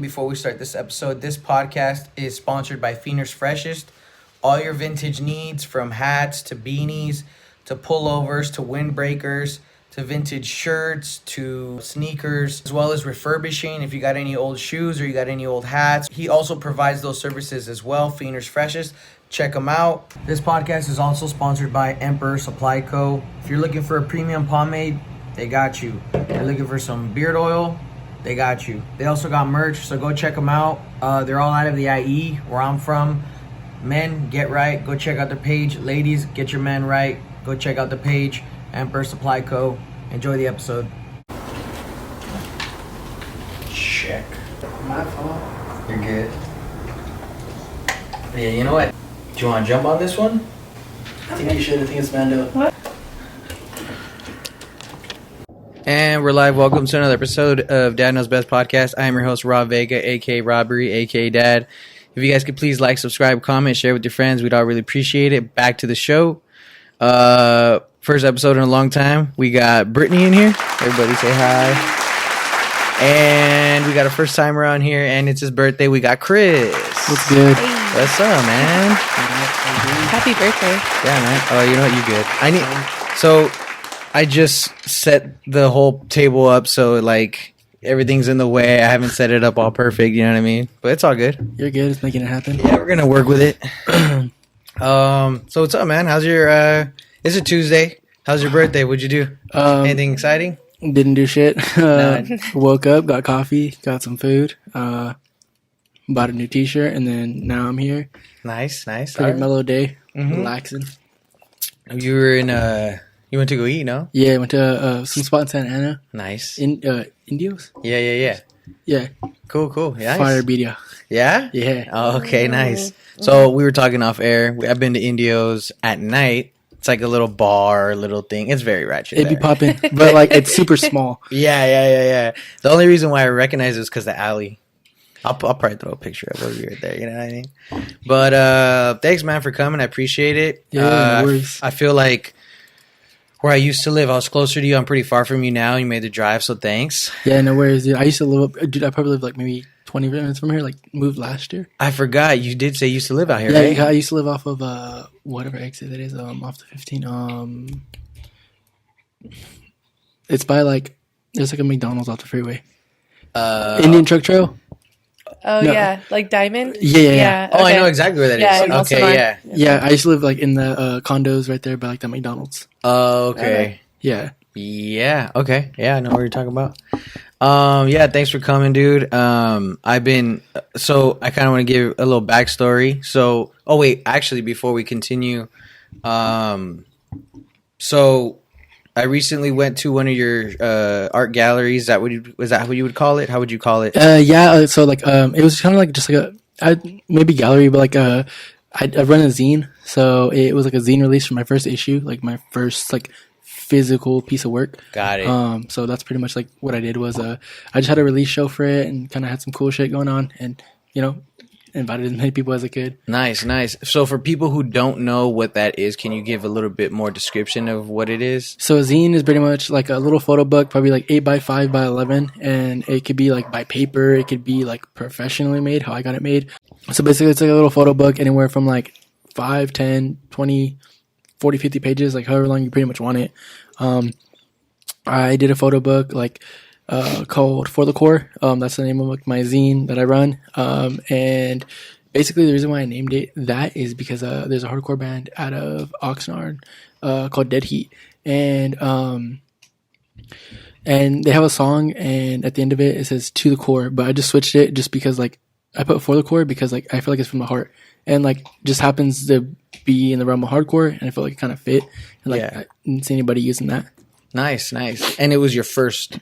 Before we start this episode, this podcast is sponsored by Phoenix Freshest. All your vintage needs, from hats to beanies to pullovers to windbreakers to vintage shirts to sneakers, as well as refurbishing if you got any old shoes or you got any old hats. He also provides those services as well, Phoenix Freshest. Check them out. This podcast is also sponsored by Emperor Supply Co. If you're looking for a premium pomade, they got you. If you're looking for some beard oil, they got you. They also got merch, so go check them out. They're all out of the IE, where I'm from. Men, get right. Go check out their page. Ladies, get your men right. Go check out the page. Emperor Supply Co. Enjoy the episode. Check. My fault. You're good. Yeah, you know what? Do you want to jump on this one? I think you should. I think it's Mando. What? And we're live. Welcome to another episode of Dad Knows Best Podcast. I am your host, Rob Vega, a.k.a. Robbery, a.k.a. Dad. If you guys could please like, subscribe, comment, share with your friends, we'd all really appreciate it. Back to the show. First episode in a long time. We got Bryttani in here. Everybody say hi. And we got a first timer on here, and it's his birthday. We got Chris. What's good? Hey. What's up, man? Happy birthday. Yeah, man. Oh, you know what? You good. So I just set the whole table up, so like everything's in the way. I haven't set it up all perfect, you know what I mean? But it's all good. You're good. It's making it happen. Yeah, we're gonna work with it. So what's up, man? How's your it's a Tuesday. How's your birthday? What'd you do? Anything exciting? Didn't do shit. Woke up, got coffee, got some food, bought a new t-shirt, and then now I'm here. Nice. Pretty mellow day, relaxing. You were in you went to go eat, no? Yeah, went to some spot in Santa Ana. Nice. In Indios? Yeah. Yeah. Cool. Yeah. Fire birria. Yeah? Yeah. Oh, okay, nice. So we were talking off air. I've been to Indios at night. It's like a little bar, little thing. It's very ratchet. It'd be popping, but like it's super small. Yeah. The only reason why I recognize it is because the alley. I'll probably throw a picture of where we were there. You know what I mean? But thanks, man, for coming. I appreciate it. Yeah, no worries. I feel like where I used to live, I was closer to you. I'm pretty far from you now. You made the drive, so thanks. Yeah, no worries, dude. I used to live up. Dude, I probably lived like maybe 20 minutes from here. Like moved last year. I forgot you did say you used to live out here, Yeah, right? I used to live off of whatever exit it is. Off the 15. It's by like there's like a McDonald's off the freeway. Indian Truck Trail. Oh, No. yeah. Like Diamond? Yeah. Oh, I okay. know exactly where that is. Yeah, in Okay, Elsinore. yeah. Yeah, I used to live like in the condos right there by like the McDonald's. Oh, okay. Yeah. Yeah. Okay. Yeah, I know what you're talking about. Yeah, thanks for coming, dude. I've been so I kind of want to give a little backstory. So, oh wait, actually, before we continue, so I recently went to one of your art galleries. Was that what you would call it? How would you call it? Yeah. So like it was kind of like just like maybe gallery, but like I run a zine. So it was like a zine release for my first issue, like my first like physical piece of work. Got it. So that's pretty much like what I did was I just had a release show for it and kind of had some cool shit going on, and invited as many people as I could. Nice. So for people who don't know what that is, can you give a little bit more description of what it is? So a zine is pretty much like a little photo book, probably like 8 by 5 by 11, and it could be like by paper, it could be like professionally made, how I got it made. So basically it's like a little photo book, anywhere from like 5, 10, 20, 40, 50 pages, like however long you pretty much want it. I did a photo book like called For the Core. That's the name of like my zine that I run. And basically the reason why I named it that is because there's a hardcore band out of Oxnard called Dead Heat, and they have a song, and at the end of it says To the Core, but I just switched it just because like I put For the Core because like I feel like it's from the heart, and like just happens to be in the realm of hardcore, and I feel like it kind of fit, and like I didn't see anybody using that. Nice. And it was your first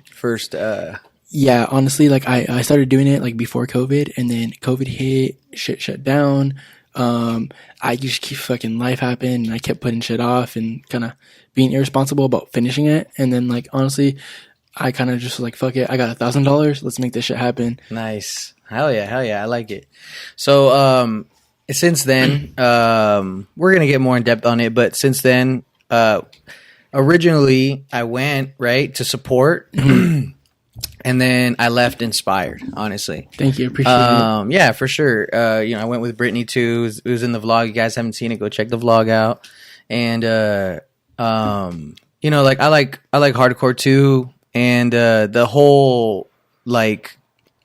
Yeah, honestly, like I started doing it like before COVID, and then COVID hit, shit shut down. I just keep fucking life happened, and I kept putting shit off and kind of being irresponsible about finishing it. And then like honestly, I kind of just was like, fuck it, I got $1,000, let's make this shit happen. Nice. Hell yeah, I like it. So since then, we're gonna get more in depth on it, but since then, originally I went right to support. and then I left inspired, honestly. Thank you. Appreciate it. Yeah, for sure. I went with Bryttani too. It was in the vlog. You guys haven't seen it, go check the vlog out. And like I like hardcore too. And the whole like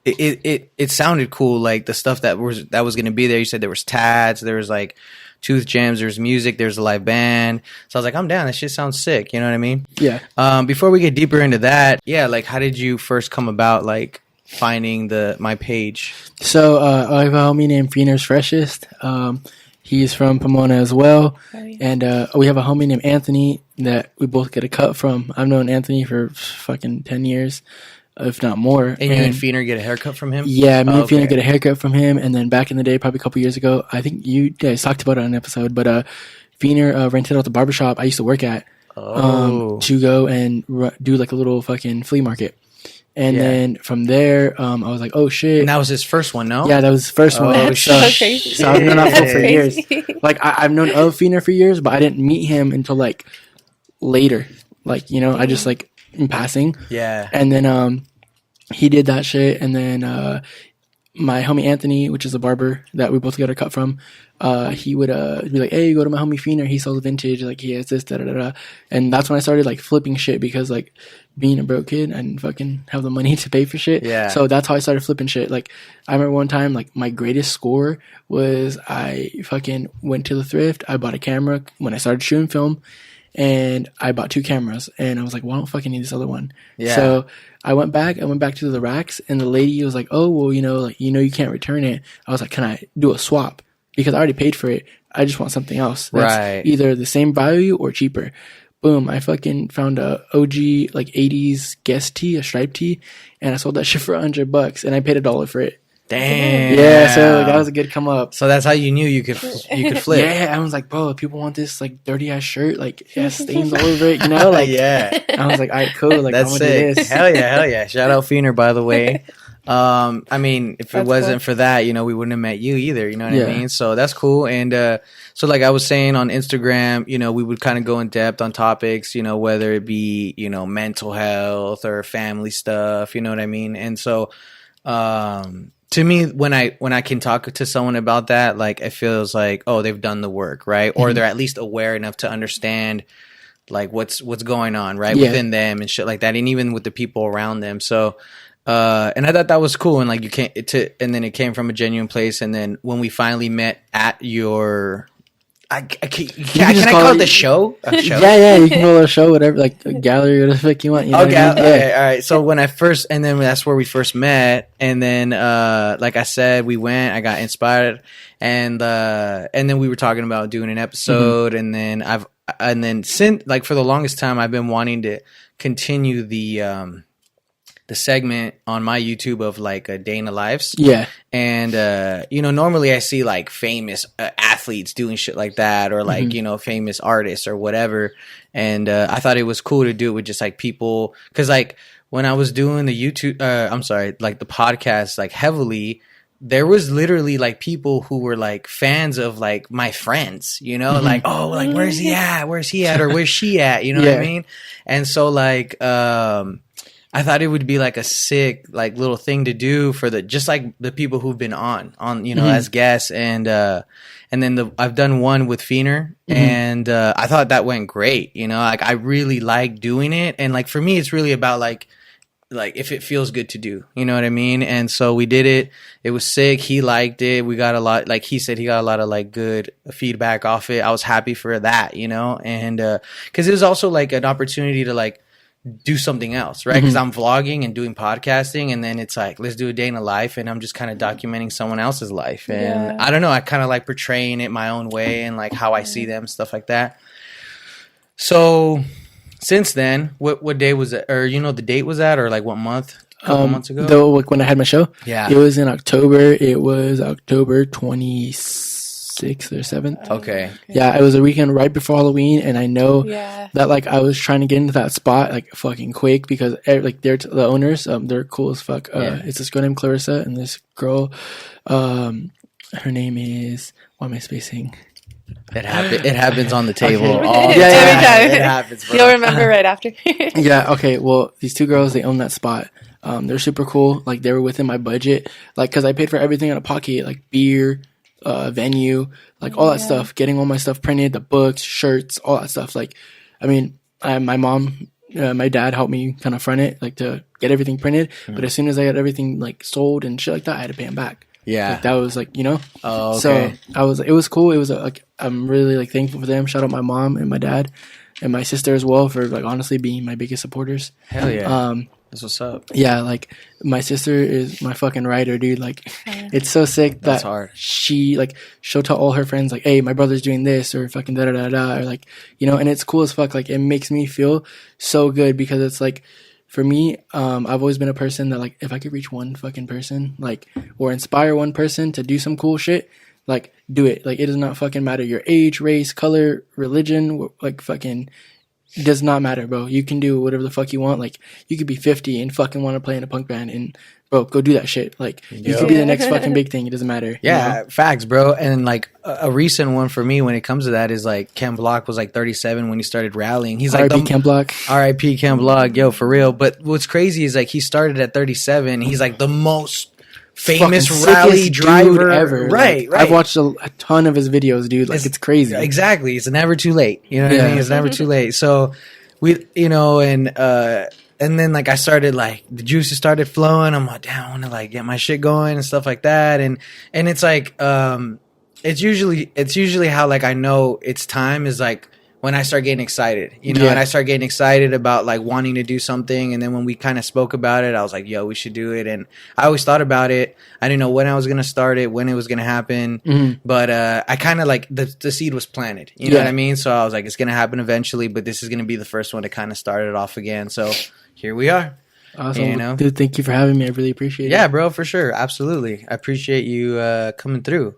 it sounded cool. Like the stuff that was going to be there. You said there was tats, there was like tooth jams, there's music, there's a live band. So I was like, I'm down. That shit sounds sick. You know what I mean? Yeah. Before we get deeper into that, yeah, like how did you first come about like finding my page? So I have a homie named Phoenix Freshest. He's from Pomona as well. And we have a homie named Anthony that we both get a cut from. I've known Anthony for fucking 10 years, if not more. And you and Feener get a haircut from him? Yeah, me and Feener get a haircut from him. And then back in the day, probably a couple years ago, I think you guys talked about it on an episode, but Feener rented out the barbershop I used to work at to go and do like a little fucking flea market. And then from there, I was like, oh shit. And that was his first one, no? Yeah, that was his first one. That's so crazy. So I've known that for years. Like I've known of Feener for years, but I didn't meet him until like later. Like, I just like in passing. Yeah. And then he did that shit, and then my homie Anthony, which is a barber that we both got a cut from, he would be like, hey, go to my homie Feener, he sells vintage, like he has this, da da da da. And that's when I started like flipping shit, because like being a broke kid, I didn't fucking have the money to pay for shit. Yeah. So that's how I started flipping shit. Like I remember one time, like my greatest score was I fucking went to the thrift, I bought a camera when I started shooting film, and I bought 2 cameras, and I was like, well, I don't fucking need this other one. Yeah. So I went back to the racks, and the lady was like, oh, well, you can't return it. I was like, can I do a swap? Because I already paid for it. I just want something else that's either the same value or cheaper. Boom, I fucking found a OG like 80s guest tee, a striped tee, and I sold that shit for $100, and I paid $1 for it. Damn. Yeah, so like, that was a good come up. So that's how you knew you could flip. Yeah, I was like, bro, people want this like dirty ass shirt, like it has stains all over it, like yeah. I was like, all right, cool, like that's I'm gonna do this. Hell yeah. Shout out Feener, by the way. I mean, if it wasn't for that, we wouldn't have met you either. You know what I mean? So that's cool. And so like I was saying on Instagram, we would kind of go in depth on topics, whether it be mental health or family stuff. You know what I mean? And so to me, when I can talk to someone about that, like it feels like, oh, they've done the work, right? Or they're at least aware enough to understand like what's going on, right, within them and shit like that, and even with the people around them. So, and I thought that was cool, and like and then it came from a genuine place. And then when we finally met at your, can I call it the show? A show? Yeah, you can call it a show, whatever, like a gallery, whatever the fuck you want. Okay, all right. So when and then that's where we first met, and then like I said, we went. I got inspired, and then we were talking about doing an episode, and then since like for the longest time, I've been wanting to continue the segment on my YouTube of like a day in the lives. Yeah. And, normally I see like famous athletes doing shit like that, or like, famous artists or whatever. And I thought it was cool to do it with just like people. Cause like when I was doing the YouTube, like the podcast, like heavily, there was literally like people who were like fans of like my friends, like, oh, like where's he at? Where's he at? Or where's she at? You know what I mean? And so like, I thought it would be like a sick, like little thing to do for just like the people who've been on, as guests. And then I've done one with Feener, and I thought that went great. Like I really like doing it. And like, for me, it's really about like if it feels good to do, you know what I mean? And so we did it. It was sick. He liked it. We got a lot, like he said, he got a lot of like good feedback off it. I was happy for that, and, cause it was also like an opportunity to like, do something else, right? Because I'm vlogging and doing podcasting, and then it's like, let's do a day in the life, and I'm just kind of documenting someone else's life. And I don't know, I kind of like portraying it my own way and like how I see them, stuff like that. So since then, what day was it? Or the date was at, or like what month? A couple months ago? Though, like when I had my show, it was in October. It was October 26th or 7th. Okay. Yeah, it was a weekend right before Halloween, and I know that like I was trying to get into that spot like fucking quick, because like they're the owners, they're cool as fuck. It's this girl named Clarissa, and this girl, her name is, why am I spacing? It happens on the table Okay. all the Every time. time. It happens, bro. You'll remember right after. Yeah, okay, well, these 2 girls, they own that spot. They're super cool. Like, they were within my budget. Like, because I paid for everything out of pocket, like beer, venue, like all that stuff. Getting all my stuff printed, the books, shirts, all that stuff. Like, I mean, my mom, my dad helped me kind of front it, like to get everything printed. But as soon as I got everything like sold and shit like that, I had to pay him back. Yeah, like, that was like, you know. Oh, okay. So it was cool. It was like, I'm really like thankful for them. Shout out my mom and my dad and my sister as well for like honestly being my biggest supporters. Hell yeah. That's what's up. Yeah, like my sister is my fucking writer, dude. Like, it's so sick that That's hard. she'll tell all her friends like, "Hey, my brother's doing this," or fucking da da da da, or like, you know. And it's cool as fuck. Like, it makes me feel so good because it's like, for me, I've always been a person that like, if I could reach one fucking person, like, or inspire one person to do some cool shit, like, do it. Like, it does not fucking matter your age, race, color, religion, like, fucking. It does not matter, bro. You can do whatever the fuck you want. Like, you could be 50 and fucking want to play in a punk band, and bro, go do that shit. Like, you could be the next fucking big thing. It doesn't matter. Yeah, you know? facts, bro. And like a recent one for me when it comes to that is like Ken Block was like 37 when he started rallying. He's like R.I.P. Ken Block. R.I.P. Ken Block, yo, for real. But what's crazy is like he started at 37. He's like the most famous Fucking rally sickest driver dude ever. Right, Like, right. I've watched a ton of his videos, dude. Like, it's crazy. Exactly. It's never too late. You know what I Yeah. mean? It's never too late. So we, you know, and then like I started like the juices started flowing. I'm like, damn, I want to like get my shit going and stuff like that. And it's like, it's usually how like I know it's time is like when I start getting excited, you know, Yeah. and I start getting excited about like wanting to do something. And then when we kind of spoke about it, I was like, yo, we should do it. And I always thought about it. I didn't know when I was going to start it, when it was going to happen. But I kind of like the seed was planted, you know what I mean? So I was like, it's going to happen eventually, but this is going to be the first one to kind of start it off again. So here we are. Awesome. You know? Dude, thank you for having me. I really appreciate it. Yeah, bro, for sure. Absolutely. I appreciate you coming through.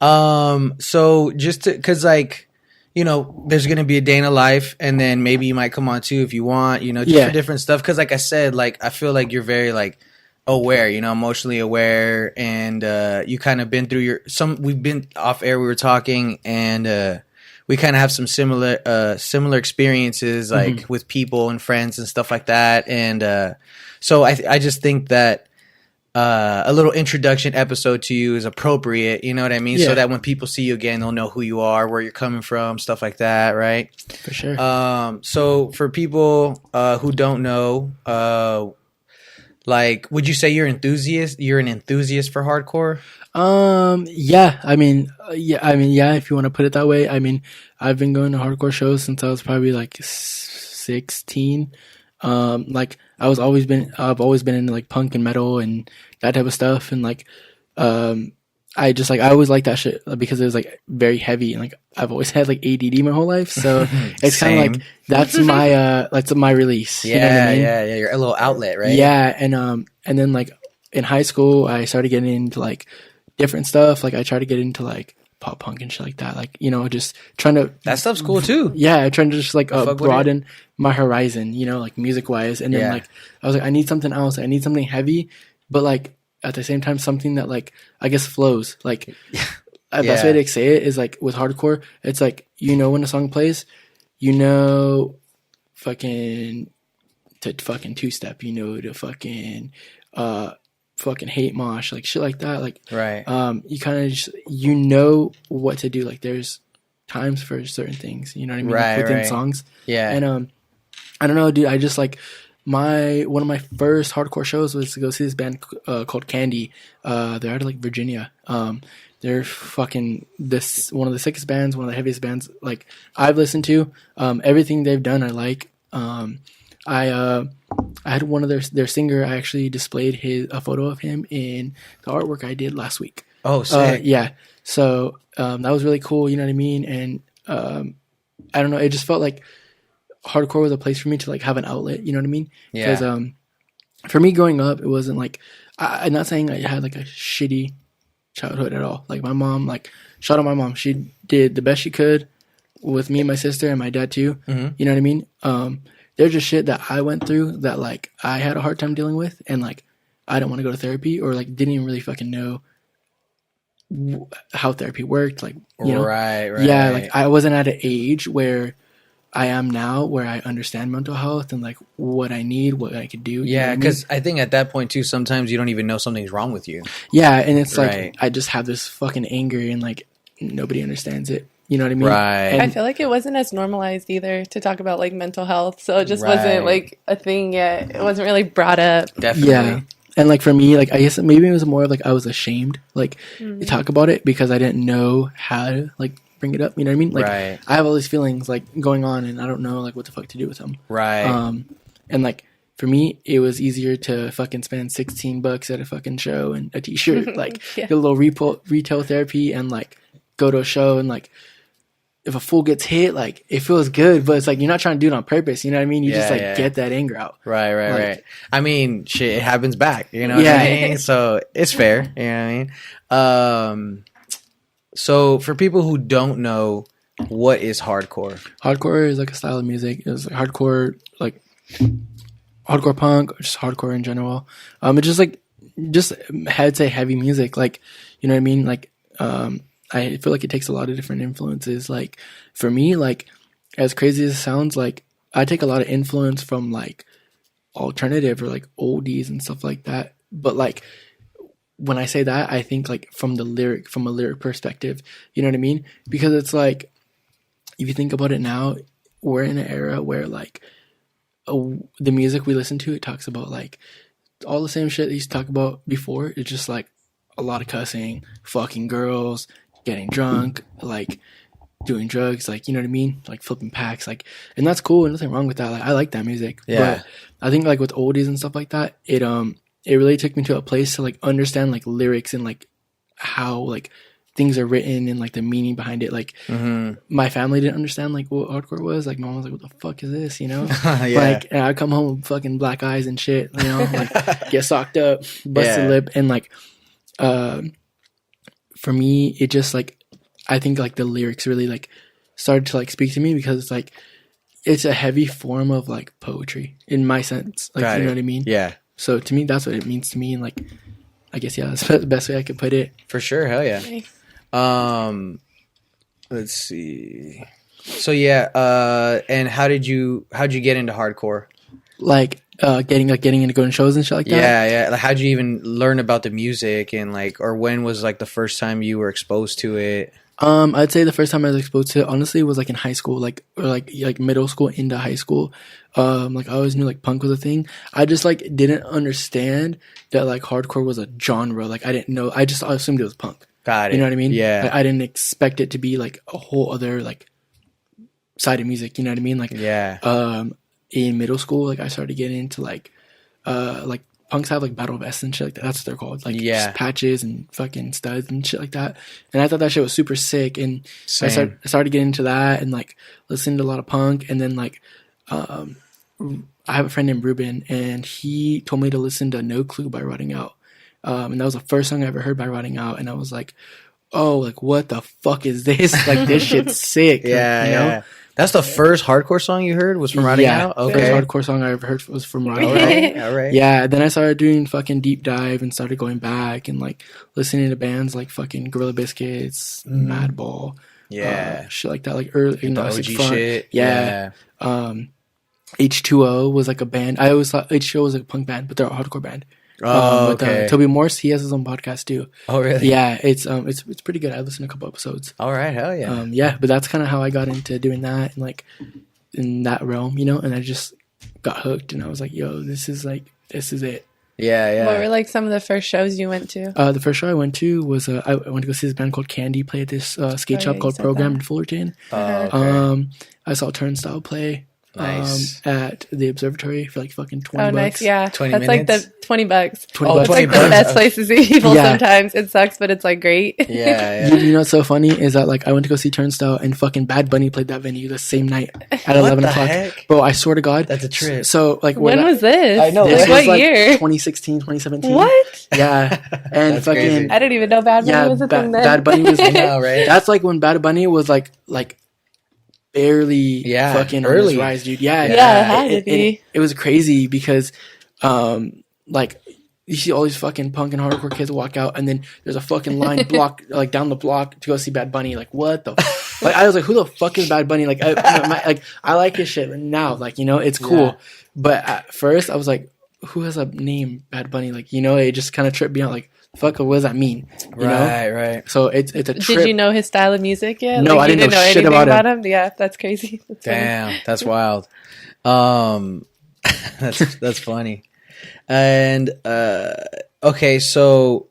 So just to, cause like, you know, there's going to be a day in a life and then maybe you might come on too if you want, you know, just for different stuff. Cause like I said, like, I feel like you're very like aware, you know, emotionally aware. And, you kind of been through we've been off air, we were talking and, we kind of have some similar experiences like with people and friends and stuff like that. And, so I just think that, a little introduction episode to you is appropriate, you know what I mean? So that when people see you again, they'll know who you are, where you're coming from, stuff like that, right? For sure. So for people who don't know, like, would you say you're an enthusiast for hardcore? Yeah. I mean, if you want to put it that way. I mean, I've been going to hardcore shows since I was probably like 16. Like I've always been into like punk and metal and that type of stuff. And like, I always liked that shit because it was like very heavy and like I've always had like ADD my whole life. So it's kind of like, that's my release. Yeah. You know what I mean? Yeah. You're a little outlet, right? Yeah. And then like in high school, I started getting into like different stuff. Like I tried to get into like pop punk and shit like that. Like, you know, just trying to. That stuff's cool too. Yeah, trying to just like broaden my horizon, you know, like music wise. And then like I was like, I need something else. I need something heavy, but like at the same time, something that like I guess flows. Like the best way to say it is like with hardcore, it's like, you know, when a song plays, you know, fucking two step, you know, to fucking hate mosh, like shit like that. Like, right. You kind of just, you know what to do. Like there's times for certain things, you know what I mean? Right, like, within right. songs. Yeah. And, I don't know, dude. I just like one of my first hardcore shows was to go see this band called Candy. They're out of like Virginia. They're fucking one of the sickest bands, one of the heaviest bands like I've listened to. Everything they've done, I like. I had one of their singer. I actually displayed a photo of him in the artwork I did last week. Oh, sick. Yeah. So that was really cool. You know what I mean? And I don't know. It just felt like hardcore was a place for me to like have an outlet. You know what I mean? Yeah. Because for me growing up, it wasn't like I'm not saying I had like a shitty childhood at all. Like my mom, like shout out my mom. She did the best she could with me and my sister and my dad too. Mm-hmm. You know what I mean? There's just shit that I went through that like I had a hard time dealing with, and like I don't want to go to therapy or like didn't even really fucking know how therapy worked. Like, you know, right. yeah, like I wasn't at an age where I am now, where I understand mental health and like what I need, what I could do. You know what Yeah, I mean? because I think at that point too, sometimes you don't even know something's wrong with you. Yeah, and it's like Right. I just have this fucking anger and like nobody understands it. You know what I mean? Right. And I feel like it wasn't as normalized either to talk about like mental health. So it just Right. wasn't like a thing yet. It wasn't really brought up. Definitely. yeah. And like for me, like I guess maybe it was more of like I was ashamed like to talk about it because I didn't know how to like bring it up. You know what I mean? Like Right. I have all these feelings like going on and I don't know like what the fuck to do with them. Right. And like for me, it was easier to fucking spend $16 at a fucking show and a t-shirt, like Yeah. get a little retail therapy and like go to a show and like if a fool gets hit, like it feels good, but it's like you're not trying to do it on purpose. You know what I mean? You just Yeah, like yeah. get that anger out. Right, Like- right. I mean, shit, it happens back. You know what I Yeah. mean? So it's fair. You know what I mean? So for people who don't know, what is hardcore? Hardcore is like a style of music. It's like hardcore, like hardcore punk, or just hardcore in general. It's just like I'd say heavy music. Like you know what I mean? Like I feel like it takes a lot of different influences. Like for me, like as crazy as it sounds, like I take a lot of influence from like alternative or like oldies and stuff like that. But like when I say that, I think like from a lyric perspective. You know what I mean? Because it's like if you think about it now, we're in an era where like the music we listen to, it talks about like all the same shit they used to talk about before. It's just like a lot of cussing, fucking girls, getting drunk, like doing drugs, like you know what I mean, like flipping packs, like, and that's cool and nothing wrong with that. Like I like that music. Yeah. But I think like with oldies and stuff like that, it really took me to a place to like understand like lyrics and like how like things are written and like the meaning behind it. Like my family didn't understand like what hardcore was. Like my mom was like, "What the fuck is this?" You know, Yeah. like and I come home with fucking black eyes and shit. You know, like get socked up, busted Yeah. lip, and like for me, it just like I think like the lyrics really like started to like speak to me because it's like it's a heavy form of like poetry in my sense. Like Got you know it. what I mean? Yeah, So to me, that's what it means to me, and like I guess yeah, that's the best way I could put it. for sure. Hell yeah. Nice. Let's see. So yeah, and how'd you get into hardcore? Like getting into going to shows and shit like that. Yeah. Like, how'd you even learn about the music and like, or when was like the first time you were exposed to it? I'd say the first time I was exposed to it, honestly, was like in high school, like or like middle school into high school. Like I always knew like punk was a thing. I just like didn't understand that like hardcore was a genre. Like I didn't know. I assumed it was punk. Got it. You know what I mean? Yeah. Like, I didn't expect it to be like a whole other like side of music. You know what I mean? Like Yeah. in middle school, like I started getting into like punks have like battle vests and shit like that. That's what they're called. Like Yeah. just patches and fucking studs and shit like that. And I thought that shit was super sick. And Same. I started getting into that and like listening to a lot of punk. And then like I have a friend named Ruben, and he told me to listen to No Clue by Rotting Out. And that was the first song I ever heard by Rotting Out. And I was like, oh, like what the fuck is this? Like this shit's sick. Yeah, you know? yeah. That's the first hardcore song you heard was from Rotting Out? The Okay. first hardcore song I ever heard was from Rotting All Out. right. All right. Yeah, then I started doing fucking deep dive and started going back and like listening to bands like fucking Gorilla Biscuits, Madball, Yeah. shit like that. Like early, you know, The Acid OG Front. shit. Yeah. H2O was like a band. I always thought H2O was like a punk band, but they're a hardcore band. Oh, with, okay. Toby Morse, he has his own podcast too. Oh, really? Yeah, it's pretty good. I listened to a couple episodes. All right. Hell yeah. Yeah, but that's kind of how I got into doing that and like in that realm, you know. And I just got hooked, and I was like, "Yo, this is it." Yeah. What were like some of the first shows you went to? The first show I went to was I went to go see this band called Candy play at this skate Oh, shop yeah, you called said Program that. in Fullerton. Okay. I saw Turnstile play Nice. at the Observatory for like fucking $20. Oh, nice. Yeah. 20 That's minutes? like the $20. $20. It's like the $20. best place to see people Yeah. sometimes. It sucks, but it's like great. Yeah. You know what's so funny is that like I went to go see Turnstile and fucking Bad Bunny played that venue the same night at 11 the o'clock. heck? Bro, I swear to God. That's a trip. So like When was this? I know, this Like was what like year? 2016, 2017. What? Yeah. And That's fucking crazy. I didn't even know Bad Bunny yeah, was a thing then. Bad Bunny was I know, right? That's like when Bad Bunny was like barely Yeah, fucking early. on his rise, dude. Yeah, Yeah, it had to and be. it was crazy because like you see all these fucking punk and hardcore kids walk out, and then there's a fucking line block like down the block to go see Bad Bunny. Like what the Like I was like, who the fuck is Bad Bunny? Like I like his shit now. Like, you know, it's cool. Yeah. But at first I was like, who has a name Bad Bunny? Like, you know, it just kind of tripped me out. Like, fuck, what does that mean? You know? Right. So it's a trip. Did you know his style of music yet? No, like, I you didn't know shit anything about him. him. Yeah, that's crazy. That's funny. Damn, that's wild. That's funny. And okay, so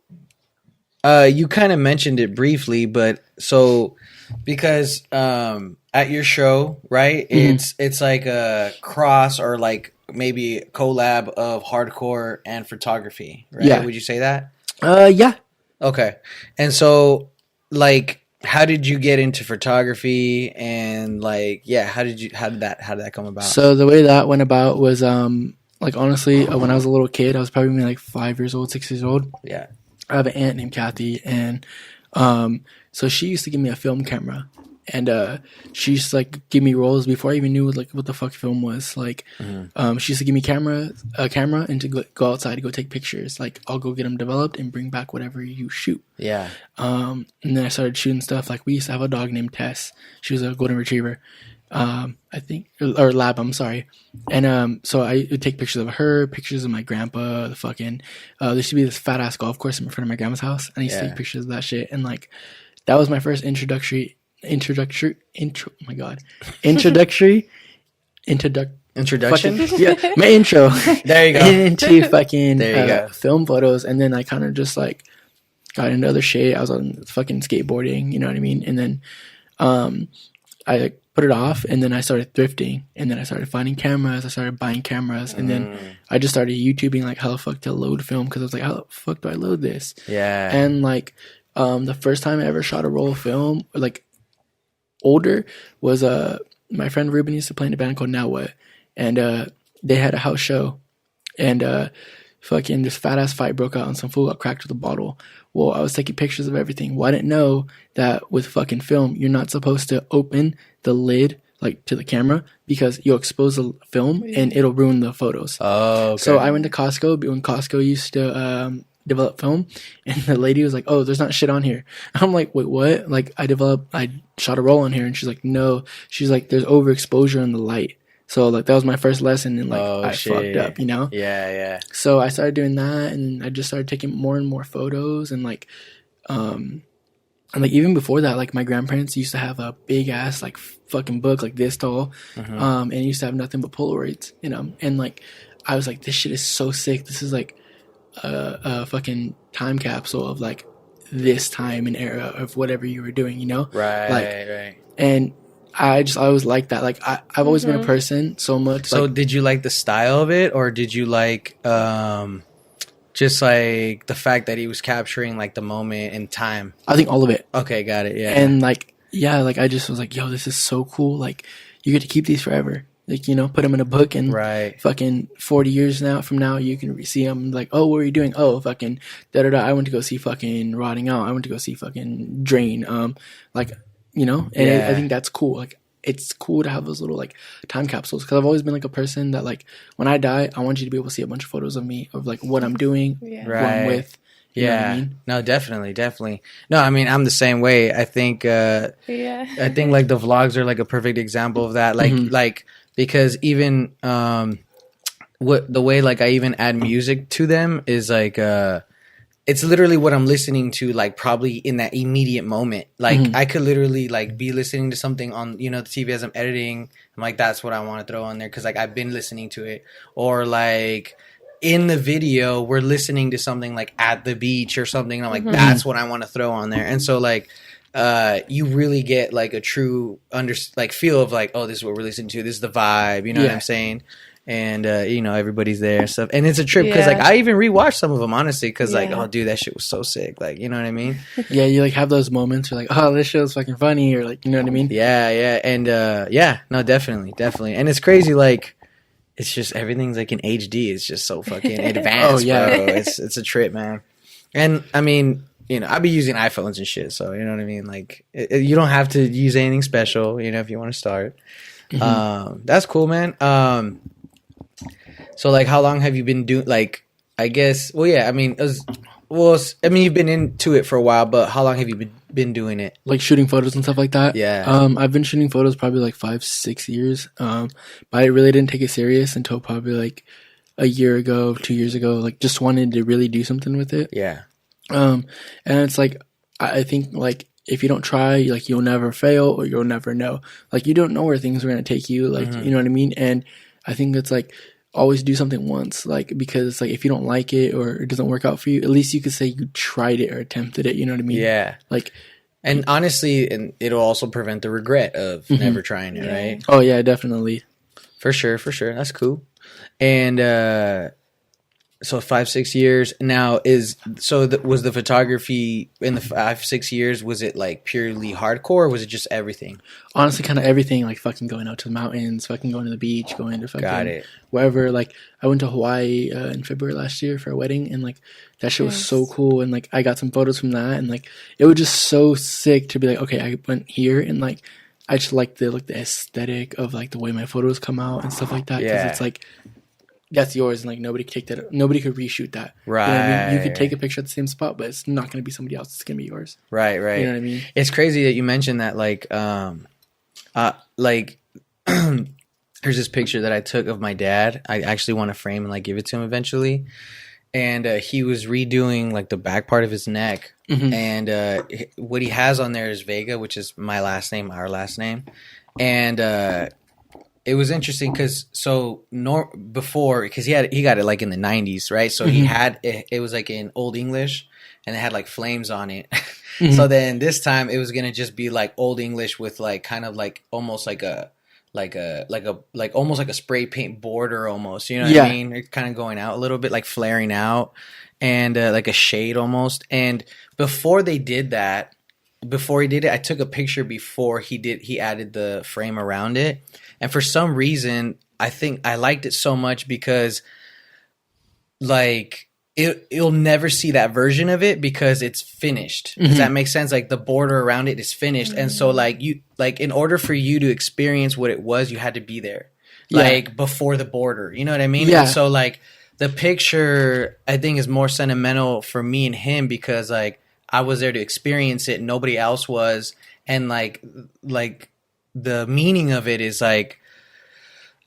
you kind of mentioned it briefly, but so because at your show, right? It's like a cross or like maybe collab of hardcore and photography, right? Yeah. Would you say that? Yeah. Okay. And so like how did you get into photography and like how did that come about? So the way that went about was like honestly, when I was a little kid, I was probably maybe like 5 years old, 6 years old. Yeah. I have an aunt named Kathy, and so she used to give me a film camera, and she used to like give me rolls before I even knew like what the fuck film was. Like, she used to give me a camera, and to go outside to go take pictures. Like, I'll go get them developed and bring back whatever you shoot. Yeah. And then I started shooting stuff. Like, we used to have a dog named Tess. She was a golden retriever. I think, or lab, I'm sorry. And, so I would take pictures of her, pictures of my grandpa, the fucking, there used to be this fat ass golf course in front of my grandma's house. And I used to take pictures of that shit. And like, that was my first introduction. Introduction. Yeah, my intro. There you go. Into fucking There you go. film photos. And then I kind of just like got into other shit. I was on fucking skateboarding, you know what I mean? And then, I like put it off, and then I started thrifting, and then I started finding cameras. I started buying cameras, and then I just started YouTubing like how the fuck to load film, because I was like, how the fuck do I load this? Yeah. And like the first time I ever shot a roll of film, like older, was my friend Ruben used to play in a band called Now What, and they had a house show, and fucking this fat ass fight broke out, and some fool got cracked with a bottle. Well, I was taking pictures of everything. Well, I didn't know that with fucking film, you're not supposed to open the lid like to the camera, because you'll expose the film and it'll ruin the photos. Oh, okay. So I went to Costco when Costco used to develop film, and the lady was like, "Oh, there's not shit on here." I'm like, "Wait, what?" Like I shot a roll on here, and she's like, "No." She's like, "There's overexposure in the light." So like that was my first lesson, and like I fucked up, you know? Yeah. So I started doing that, and I just started taking more and more photos, and like and like even before that, like my grandparents used to have a big ass like fucking book like this tall, and it used to have nothing but Polaroids, you know? And like I was like, this shit is so sick. This is like a fucking time capsule of like this time and era of whatever you were doing, you know? Right. And I always liked that. Like I've always been a person so much. So like, did you like the style of it, or did you like just like the fact that he was capturing like the moment in time? I think all of it. Okay, got it. Yeah. And like, yeah, like I just was like, yo, this is so cool. Like you get to keep these forever. Like, you know, put them in a book, and fucking 40 years from now, you can see them like, oh, what were you doing? Oh, fucking da-da-da. I went to go see fucking Rotting Out. I went to go see fucking Drain. Like, you know, and I think that's cool. Like, it's cool to have those little like time capsules, because I've always been like a person that like when I die, I want you to be able to see a bunch of photos of me, of like what I'm doing, who I'm with. You know what I mean? No, definitely. No, I mean, I'm the same way. I think I think like the vlogs are like a perfect example of that. Like because even what the way like I even add music to them is like it's literally what I'm listening to, like probably in that immediate moment. Like I could literally like be listening to something on, you know, the TV as I'm editing. I'm like, that's what I want to throw on there, because like I've been listening to it. Or like in the video, we're listening to something like at the beach or something. And I'm like, that's what I want to throw on there. And so like you really get like a true feel of like, oh, this is what we're listening to. This is the vibe. You know what I'm saying? And you know, everybody's there and stuff, and it's a trip because like I even rewatched some of them honestly, because like, oh dude, that shit was so sick, like, you know what I mean? Yeah, you like have those moments where like, oh, this shit was fucking funny, or like, you know what I mean? Yeah, and no, definitely, and it's crazy, like it's just everything's like in HD. It's just so fucking advanced, bro. It's a trip, man. And I mean, you know, I be using iPhones and shit, so you know what I mean. Like, you don't have to use anything special, you know, if you want to start. That's cool, man. So like, how long have you been doing? Like, I guess. Well, yeah. I mean, you've been into it for a while, but how long have you been doing it? Like shooting photos and stuff like that. Yeah. I've been shooting photos probably like 5-6 years. But I really didn't take it serious until probably like a year ago, 2 years ago. Like just wanted to really do something with it. Yeah. And it's like I think like if you don't try, like you'll never fail or you'll never know. Like you don't know where things are gonna take you. Like you know what I mean. And I think it's like always do something once, like because like if you don't like it or it doesn't work out for you, at least you could say you tried it or attempted it. You know what I mean? Yeah. Like. And honestly, and it'll also prevent the regret of never trying it, right? Oh yeah, definitely. For sure. That's cool. And so 5-6 years now was the photography in the 5-6 years, was it like purely hardcore or was it just everything? Honestly, kind of everything, like fucking going out to the mountains, fucking going to the beach, going to fucking Got it. wherever. Like I went to Hawaii in February last year for a wedding, and like that shit was so cool. And like I got some photos from that, and like it was just so sick to be like, okay, I went here, and like I just like the aesthetic of like the way my photos come out and stuff like that. Because it's like that's yours, and like nobody could take that. Nobody could reshoot that. Right. You know what I mean? You could take a picture at the same spot, but it's not going to be somebody else. It's going to be yours. Right. You know what I mean? It's crazy that you mentioned that. Like, there's this picture that I took of my dad. I actually want to frame and like give it to him eventually. And he was redoing like the back part of his neck. And what he has on there is Vega, which is my last name, our last name. And it was interesting because before he got it like in the 90s, right? So he had it was like in Old English, and it had like flames on it. So then this time it was gonna just be like Old English with like kind of like almost like almost like a spray paint border almost. You know what I mean? It's kind of going out a little bit, like flaring out, and like a shade almost. And before he did it, I took a picture before he added the frame around it. And for some reason, I think I liked it so much because like you'll never see that version of it because it's finished. Does that make sense? Like the border around it is finished. And so like in order for you to experience what it was, you had to be there. Like before the border. You know what I mean? Yeah. And so like the picture I think is more sentimental for me and him because like I was there to experience it, nobody else was. And like the meaning of it is like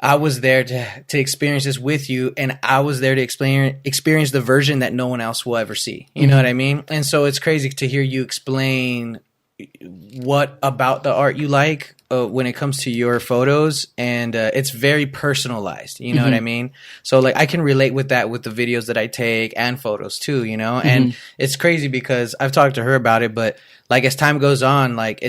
I was there to experience this with you, and I was there to experience the version that no one else will ever see. You know what I mean? And so it's crazy to hear you explain what about the art you like when it comes to your photos, and it's very personalized. You know what I mean? So like I can relate with that with the videos that I take and photos too. You know, and it's crazy because I've talked to her about it, but like as time goes on, like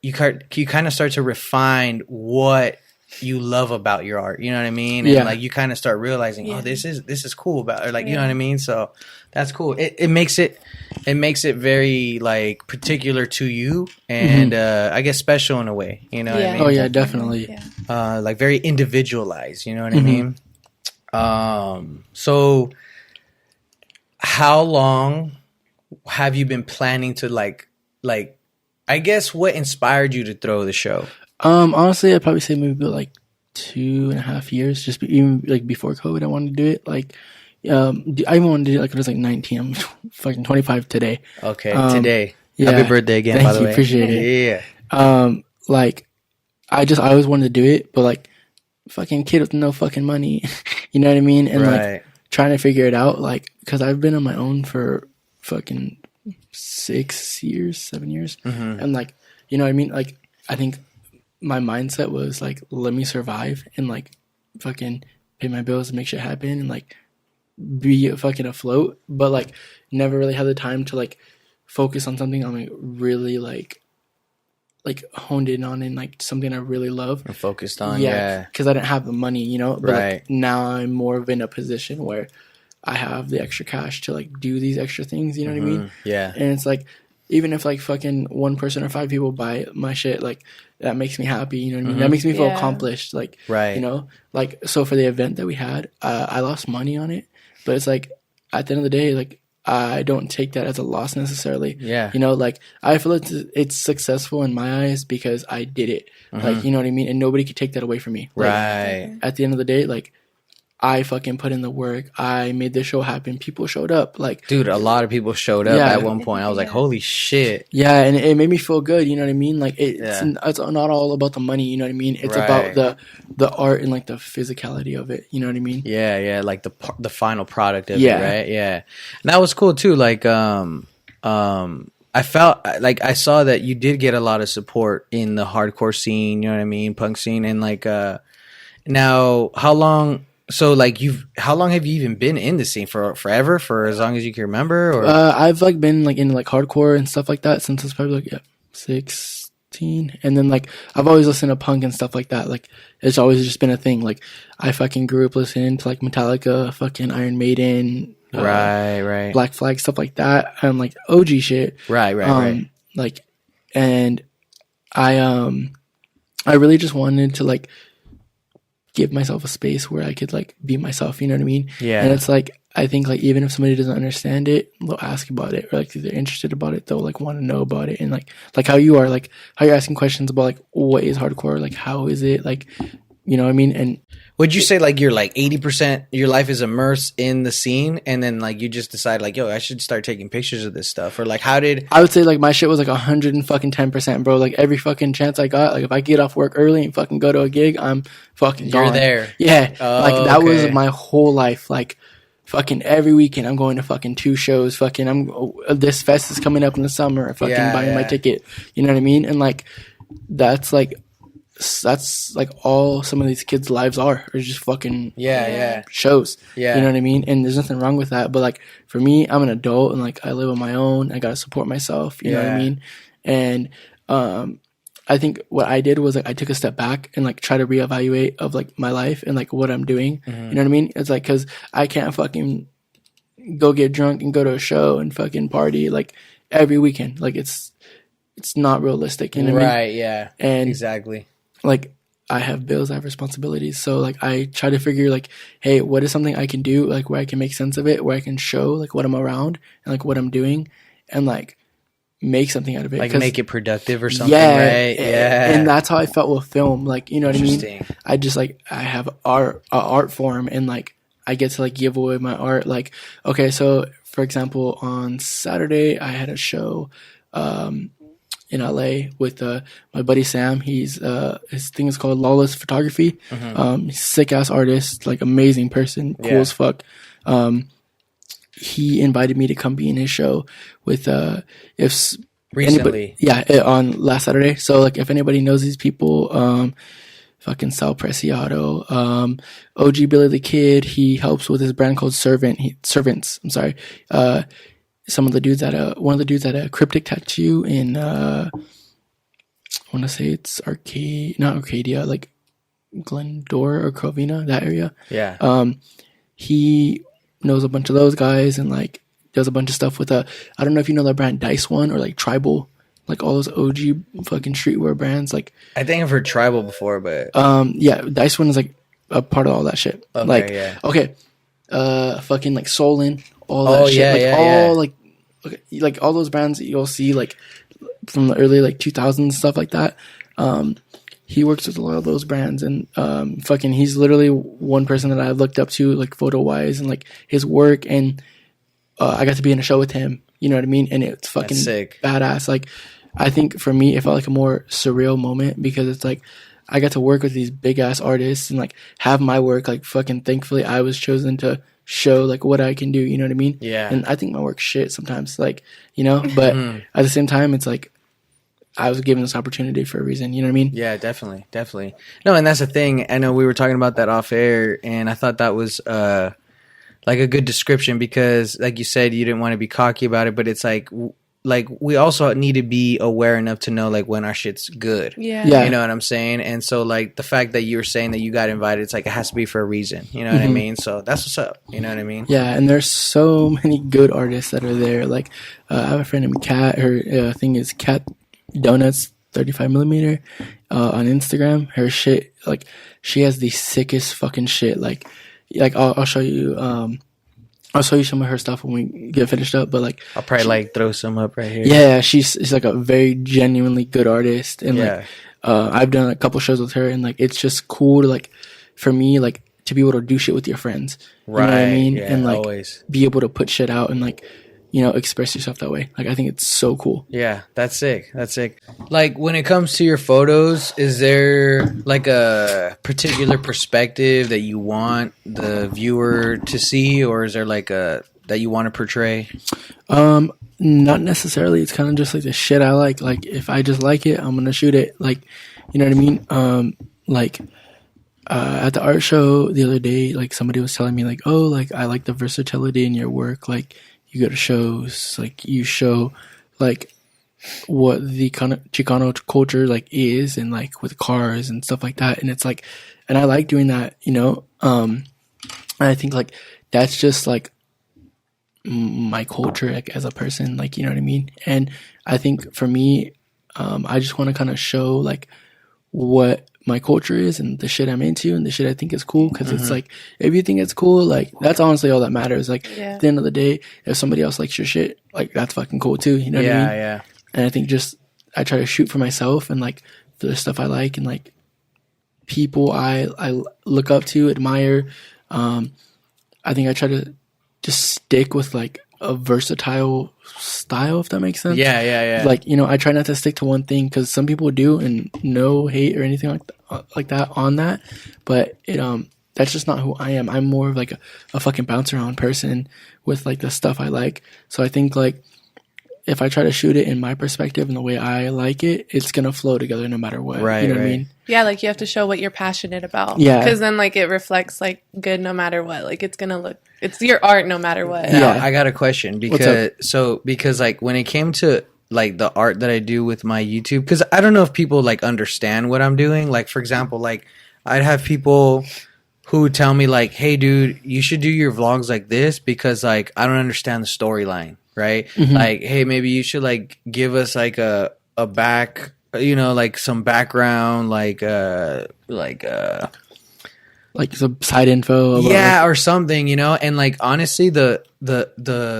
you kind of start to refine what you love about your art. You know what I mean? And like you kind of start realizing, oh, this is cool about, or like you know what I mean? So that's cool. It makes it very like particular to you, and I guess special in a way. You know what I mean? Oh yeah, definitely. Like very individualized. You know what I mean? So how long have you been planning to like I guess what inspired you to throw the show? Honestly, I'd probably say maybe like 2.5 years, just even like before COVID, I wanted to do it. Like, I even wanted to do it like when I was like 19. I'm fucking 25 today. Okay, today. Yeah. Happy birthday again, Thank by the you, way. appreciate it. Yeah. Like, I always wanted to do it, but like, fucking kid with no fucking money. You know what I mean? And like, trying to figure it out, like, because I've been on my own for fucking 7 years. And like, you know what I mean? Like, I think my mindset was like, let me survive and like fucking pay my bills and make shit happen and like be fucking afloat, but like never really had the time to like focus on something I'm like really like honed in on and like something I really love and focused on. Because I didn't have the money, you know, but like now I'm more of in a position where I have the extra cash to like do these extra things, you know what I mean? And it's like, even if like fucking one person or 5 people buy my shit, like that makes me happy, you know what I mean? That makes me feel accomplished, like, you know, like, so for the event that we had, I lost money on it, but it's like, at the end of the day, like, I don't take that as a loss necessarily. You know, like, I feel it's successful in my eyes because I did it. Like, you know what I mean? And nobody could take that away from me. Like, at the end of the day, like, I fucking put in the work. I made this show happen. People showed up. Like, dude, a lot of people showed up Yeah. at one point. I was like, holy shit. yeah, and it made me feel good. You know what I mean? Like, it's Yeah. it's not all about the money. You know what I mean? It's Right. about the art and like the physicality of it. You know what I mean? Yeah, like the final product of Yeah. it, right? Yeah, and that was cool too. Like, I felt like I saw that you did get a lot of support in the hardcore scene. You know what I mean, punk scene, and like, now how long? So like, how long have you even been in the scene for? Forever, for as long as you can remember, or I've like been like into like hardcore and stuff like that since I was probably like 16, and then like I've always listened to punk and stuff like that. Like it's always just been a thing. Like I fucking grew up listening to like Metallica, fucking Iron Maiden, right, Black Flag, stuff like that, and like OG shit. right. Like, and I really just wanted to like give myself a space where I could like be myself, you know what I mean? Yeah. And it's like, I think like even if somebody doesn't understand it, they'll ask about it, or like if they're interested about it, they'll like want to know about it. And like how you are, like how you're asking questions about like what is hardcore, like how is it, like, you know what I mean? And would you say like you're like 80% your life is immersed in the scene, and then like you just decide like, yo, I should start taking pictures of this stuff, or like how did? I would say like my shit was like 110%, bro. Like every fucking chance I got, like if I get off work early and fucking go to a gig, I'm fucking You're gone. there. Yeah, Oh, like that was okay. my whole life. Like fucking every weekend, I'm going to fucking 2 shows. Fucking this fest is coming up in the summer. Fucking buying my ticket. You know what I mean? And like that's like all some of these kids' lives are just fucking Yeah. shows. Yeah. You know what I mean? And there's nothing wrong with that. But like for me, I'm an adult and like I live on my own. I gotta support myself. You know what I mean? And I think what I did was like I took a step back and like try to reevaluate of like my life and like what I'm doing. You know what I mean? It's like because I can't fucking go get drunk and go to a show and fucking party like every weekend. Like it's not realistic. You know what I mean? Right. Yeah. And Exactly. like I have bills, I have responsibilities. So like I try to figure like, hey, what is something I can do like where I can make sense of it, where I can show like what I'm around and like what I'm doing and like make something out of it. Like make it productive or something, Yeah, right? Yeah. And that's how I felt with film. Like, you know what I mean? Interesting. I just like I have art form and like I get to like give away my art. Like, okay, so for example, on Saturday I had a show in LA with my buddy Sam. He's his thing is called Lawless Photography. He's a sick ass artist, like amazing person, cool as fuck. He invited me to come be in his show with Recently. on last Saturday. So like if anybody knows these people, fucking Sal Preciado, OG Billy the Kid, he helps with his brand called Servants. I'm sorry. Some of the dudes at one of the dudes at a Cryptic Tattoo in I want to say it's not Arcadia, like Glendora or Crovina, that area. Yeah. He knows a bunch of those guys and like does a bunch of stuff with I don't know if you know that brand Dice One or like Tribal, like all those OG fucking streetwear brands. Like I think I've heard Tribal before, but yeah, Dice One is like a part of all that shit. Okay, like yeah. okay, fucking like Solon, all that shit, yeah, like yeah, all yeah. like okay, like all those brands that you'll see like from the early like 2000s stuff like that. He works with a lot of those brands and fucking he's literally one person that I've looked up to like photo wise and like his work and I got to be in a show with him, you know what I mean? And it's fucking sick. badass. Like I think for me it felt like a more surreal moment because it's like I got to work with these big ass artists and like have my work like fucking thankfully I was chosen to show like what I can do, you know what I mean? Yeah. And I think my work's shit sometimes, like, you know, but at the same time it's like I was given this opportunity for a reason, you know what I mean? Yeah, definitely. No, and that's the thing. I know we were talking about that off air, and I thought that was like a good description because, like you said, you didn't want to be cocky about it, but it's like we also need to be aware enough to know like when our shit's good. Yeah. Yeah. You know what I'm saying? And so like the fact that you were saying that you got invited, it's like it has to be for a reason. You know what I mean? So that's what's up. You know what I mean? Yeah, and there's so many good artists that are there. Like I have a friend named Kat. Her thing is Kat Donuts 35mm on Instagram. Her shit, like she has the sickest fucking shit. Like I'll show you. I'll show you some of her stuff when we get finished up. But like I'll probably like throw some up right here. yeah, she's like a very genuinely good artist, and Yeah. like I've done a couple shows with her, and like it's just cool to like for me like to be able to do shit with your friends. You Right. know what I mean? Yeah, and like always. be able to put shit out and like, express yourself that way. Like I think it's so cool. Yeah, that's sick. That's sick. Like when it comes to your photos, is there like a particular perspective that you want the viewer to see, or is there like a that you want to portray? Not necessarily. It's kind of just like the shit I like. Like if I just like it, I'm gonna shoot it. Like, you know what I mean? At the art show the other day, like somebody was telling me like, oh, like I like the versatility in your work. Like you go to shows, like you show like what the kind of Chicano culture like is, and like with cars and stuff like that. And it's like, and I like doing that, and I think like that's just like my culture, like as a person, like, you know what I mean? And I think for me, I just want to kind of show like what my culture is and the shit I'm into and the shit I think is cool. Cause it's like, if you think it's cool, like that's honestly all that matters. Like at the end of the day, if somebody else likes your shit, like that's fucking cool too. You know what I mean? Yeah. And I think just, I try to shoot for myself and like for the stuff I like and like people I look up to, admire. I think I try to just stick with like a versatile style, if that makes sense. Yeah. Like, I try not to stick to one thing because some people do, and no hate or anything like that on that. But that's just not who I am. I'm more of like a fucking bounce around person with like the stuff I like. So I think like if I try to shoot it in my perspective and the way I like it, it's gonna flow together no matter what. Right, you know what I right. mean? Yeah, like you have to show what you're passionate about. Yeah. Because then like it reflects like good no matter what. Like it's your art no matter what. Now, Yeah. I got a question because like when it came to like the art that I do with my YouTube, because I don't know if people like understand what I'm doing. Like for example, like I'd have people who tell me like, hey dude, you should do your vlogs like this because like I don't understand the storyline, right? Like, hey, maybe you should like give us like a back, like some background, like some side info about, yeah, or something, and like honestly the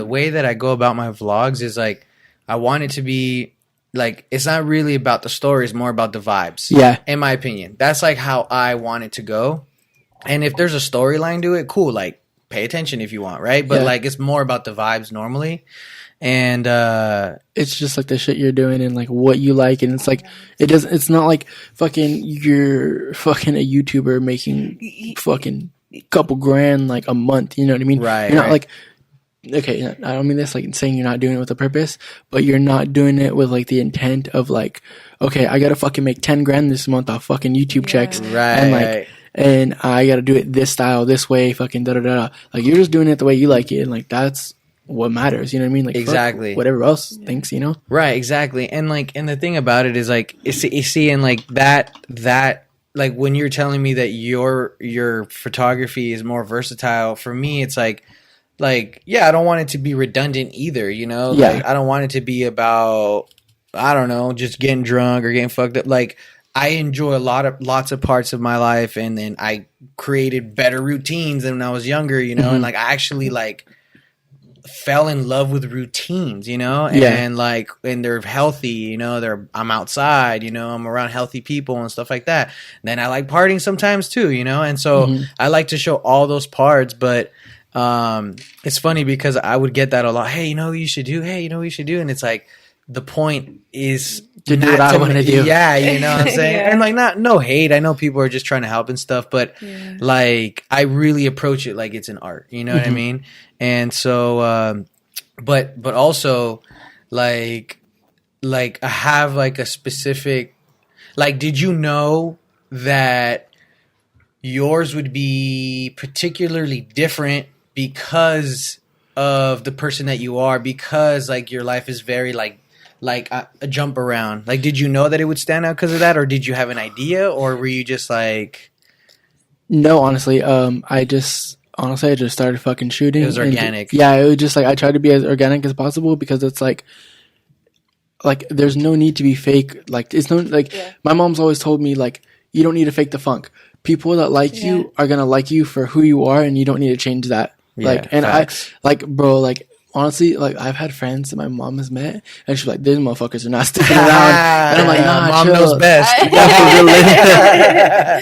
way that I go about my vlogs is like I want it to be like, it's not really about the story, it's more about the vibes. Yeah. In my opinion, that's like how I want it to go. And if there's a storyline to it, cool, like pay attention if you want, right? But like it's more about the vibes normally. And it's just like the shit you're doing and like what you like, and it's like it's not like fucking you're fucking a YouTuber making fucking couple grand like a month, you know what I mean? Right. You're not like, okay, I don't mean this like saying you're not doing it with a purpose, but you're not doing it with like the intent of like, okay, I gotta fucking make 10 grand this month off fucking YouTube checks, right? And like, and I gotta do it this style, this way, fucking da da da. Like you're just doing it the way you like it, and like that's what matters, you know what I mean? Like exactly whatever else thinks, right, exactly. And like, and the thing about it is like, you see, and like that like when you're telling me that your photography is more versatile, for me it's like yeah, I don't want it to be redundant either, like I don't want it to be about, I don't know, just getting drunk or getting fucked up. Like I enjoy lots of parts of my life, and then I created better routines than when I was younger, and like I actually like fell in love with routines, and like, and they're healthy, I'm outside, I'm around healthy people and stuff like that. And then I like partying sometimes too, and so I like to show all those parts. But it's funny because I would get that a lot. Hey, what you should do? Hey, what you should do? And it's like, the point is to do what I want to do. Yeah, you know what I'm saying? And like, no hate. I know people are just trying to help and stuff, but like I really approach it like it's an art. You know what I mean? And so, but also like I have like a specific, like, did you know that yours would be particularly different because of the person that you are, because like your life is very like a jump around? Like, did you know that it would stand out because of that, or did you have an idea, or were you just like? No, honestly, I just started fucking shooting. It was organic. It was just like I tried to be as organic as possible, because it's like there's no need to be fake. Like it's no like my mom's always told me like, you don't need to fake the funk. People that like you are gonna like you for who you are, and you don't need to change that. Facts. I like, bro, like honestly, like I've had friends that my mom has met, and she's like, "These motherfuckers are not sticking around," and I'm like, "Nah, mom chill." knows best.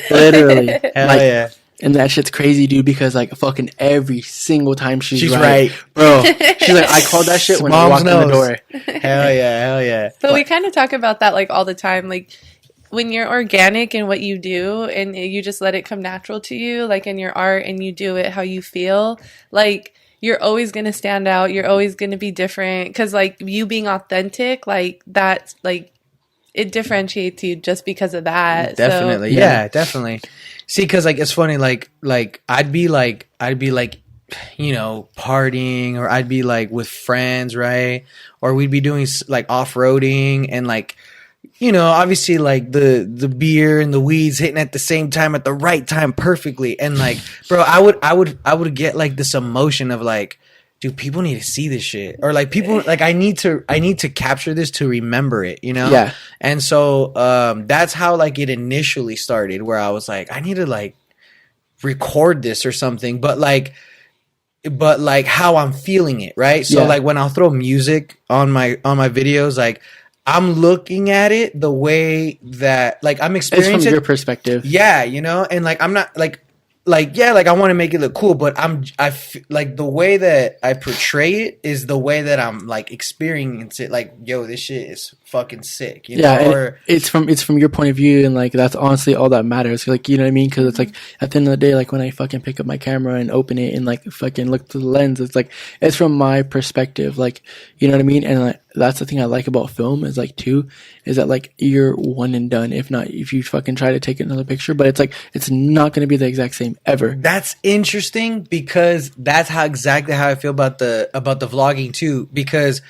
Literally, Hell like, yeah. And that shit's crazy, dude, because like fucking every single time she's right. Bro. She's like, I called that shit when I walked in the door. Hell yeah. But we kind of talk about that like all the time. Like when you're organic in what you do and you just let it come natural to you, like in your art, and you do it how you feel, like you're always going to stand out. You're always going to be different, because like you being authentic, like that's like it differentiates you just because of that. Definitely. So, yeah, definitely. See, because like it's funny, like I'd be like, you know, partying, or I'd be like with friends, right? Or we'd be doing like off-roading, and like, you know, obviously like the beer and the weeds hitting at the same time at the right time perfectly. And like, bro, I would get like this emotion of like, dude, people need to see this shit. Or like people, like I need to capture this to remember it, you know? Yeah. And so that's how like it initially started, where I was like, I need to like record this or something, but like how I'm feeling it, right? So like when I'll throw music on my videos, like I'm looking at it the way that like I'm experiencing it's from your perspective. Yeah, you know, and like I'm not like yeah, like I want to make it look cool, but like the way that I portray it is the way that I'm like experiencing it. Like, yo, this shit is fucking sick, you know? Or it's from your point of view, and like that's honestly all that matters. Like, you know what I mean? Because it's like at the end of the day, like when I fucking pick up my camera and open it and like fucking look through the lens, it's like it's from my perspective. Like, you know what I mean? And like that's the thing I like about film is like too, is that like you're one and done. If you fucking try to take another picture, but it's like it's not going to be the exact same ever. That's interesting, because that's exactly how I feel about the vlogging too, because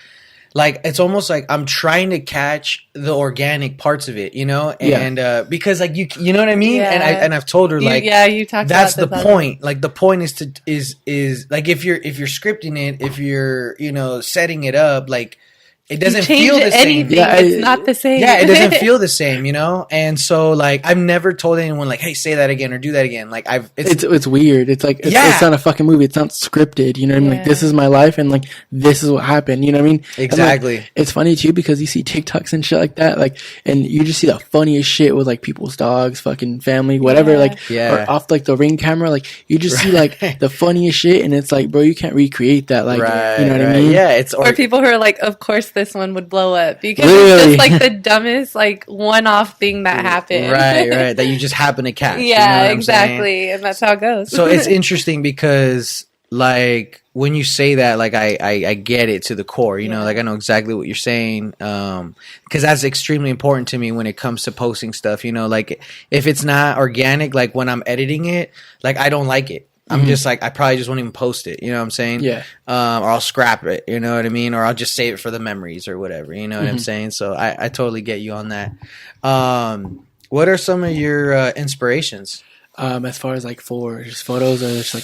like it's almost like I'm trying to catch the organic parts of it, you know, and because like you know what I mean, and I've told her like you talked that's about the point. Like the point is like if you're scripting it, if you're, you know, setting it up, like it doesn't feel the same. Yeah, it's not the same. Yeah, it doesn't feel the same, you know? And so like I've never told anyone like, hey, say that again or do that again. Like it's weird. It's like it's not a fucking movie. It's not scripted. You know what I mean? Like this is my life, and like this is what happened. You know what I mean? Exactly. And, like, it's funny too, because you see TikToks and shit like that, like, and you just see the funniest shit with like people's dogs, fucking family, whatever, or off like the Ring camera, like you just see like the funniest shit, and it's like, bro, you can't recreate that. Like, you know what I mean? Yeah, it's or people who are like, of course this one would blow up, because Literally. it's just like the dumbest like one-off thing that happened. Right, that you just happen to catch. Yeah, you know exactly, and that's how it goes. So it's interesting because like when you say that, like I get it to the core, you know, like I know exactly what you're saying, because that's extremely important to me when it comes to posting stuff, you know, like if it's not organic, like when I'm editing it, like I don't like it. I'm just like, I probably just won't even post it. You know what I'm saying? Yeah. Or I'll scrap it. You know what I mean? Or I'll just save it for the memories or whatever. You know what I'm saying? So I totally get you on that. What are some of your inspirations? As far as like for just photos or just like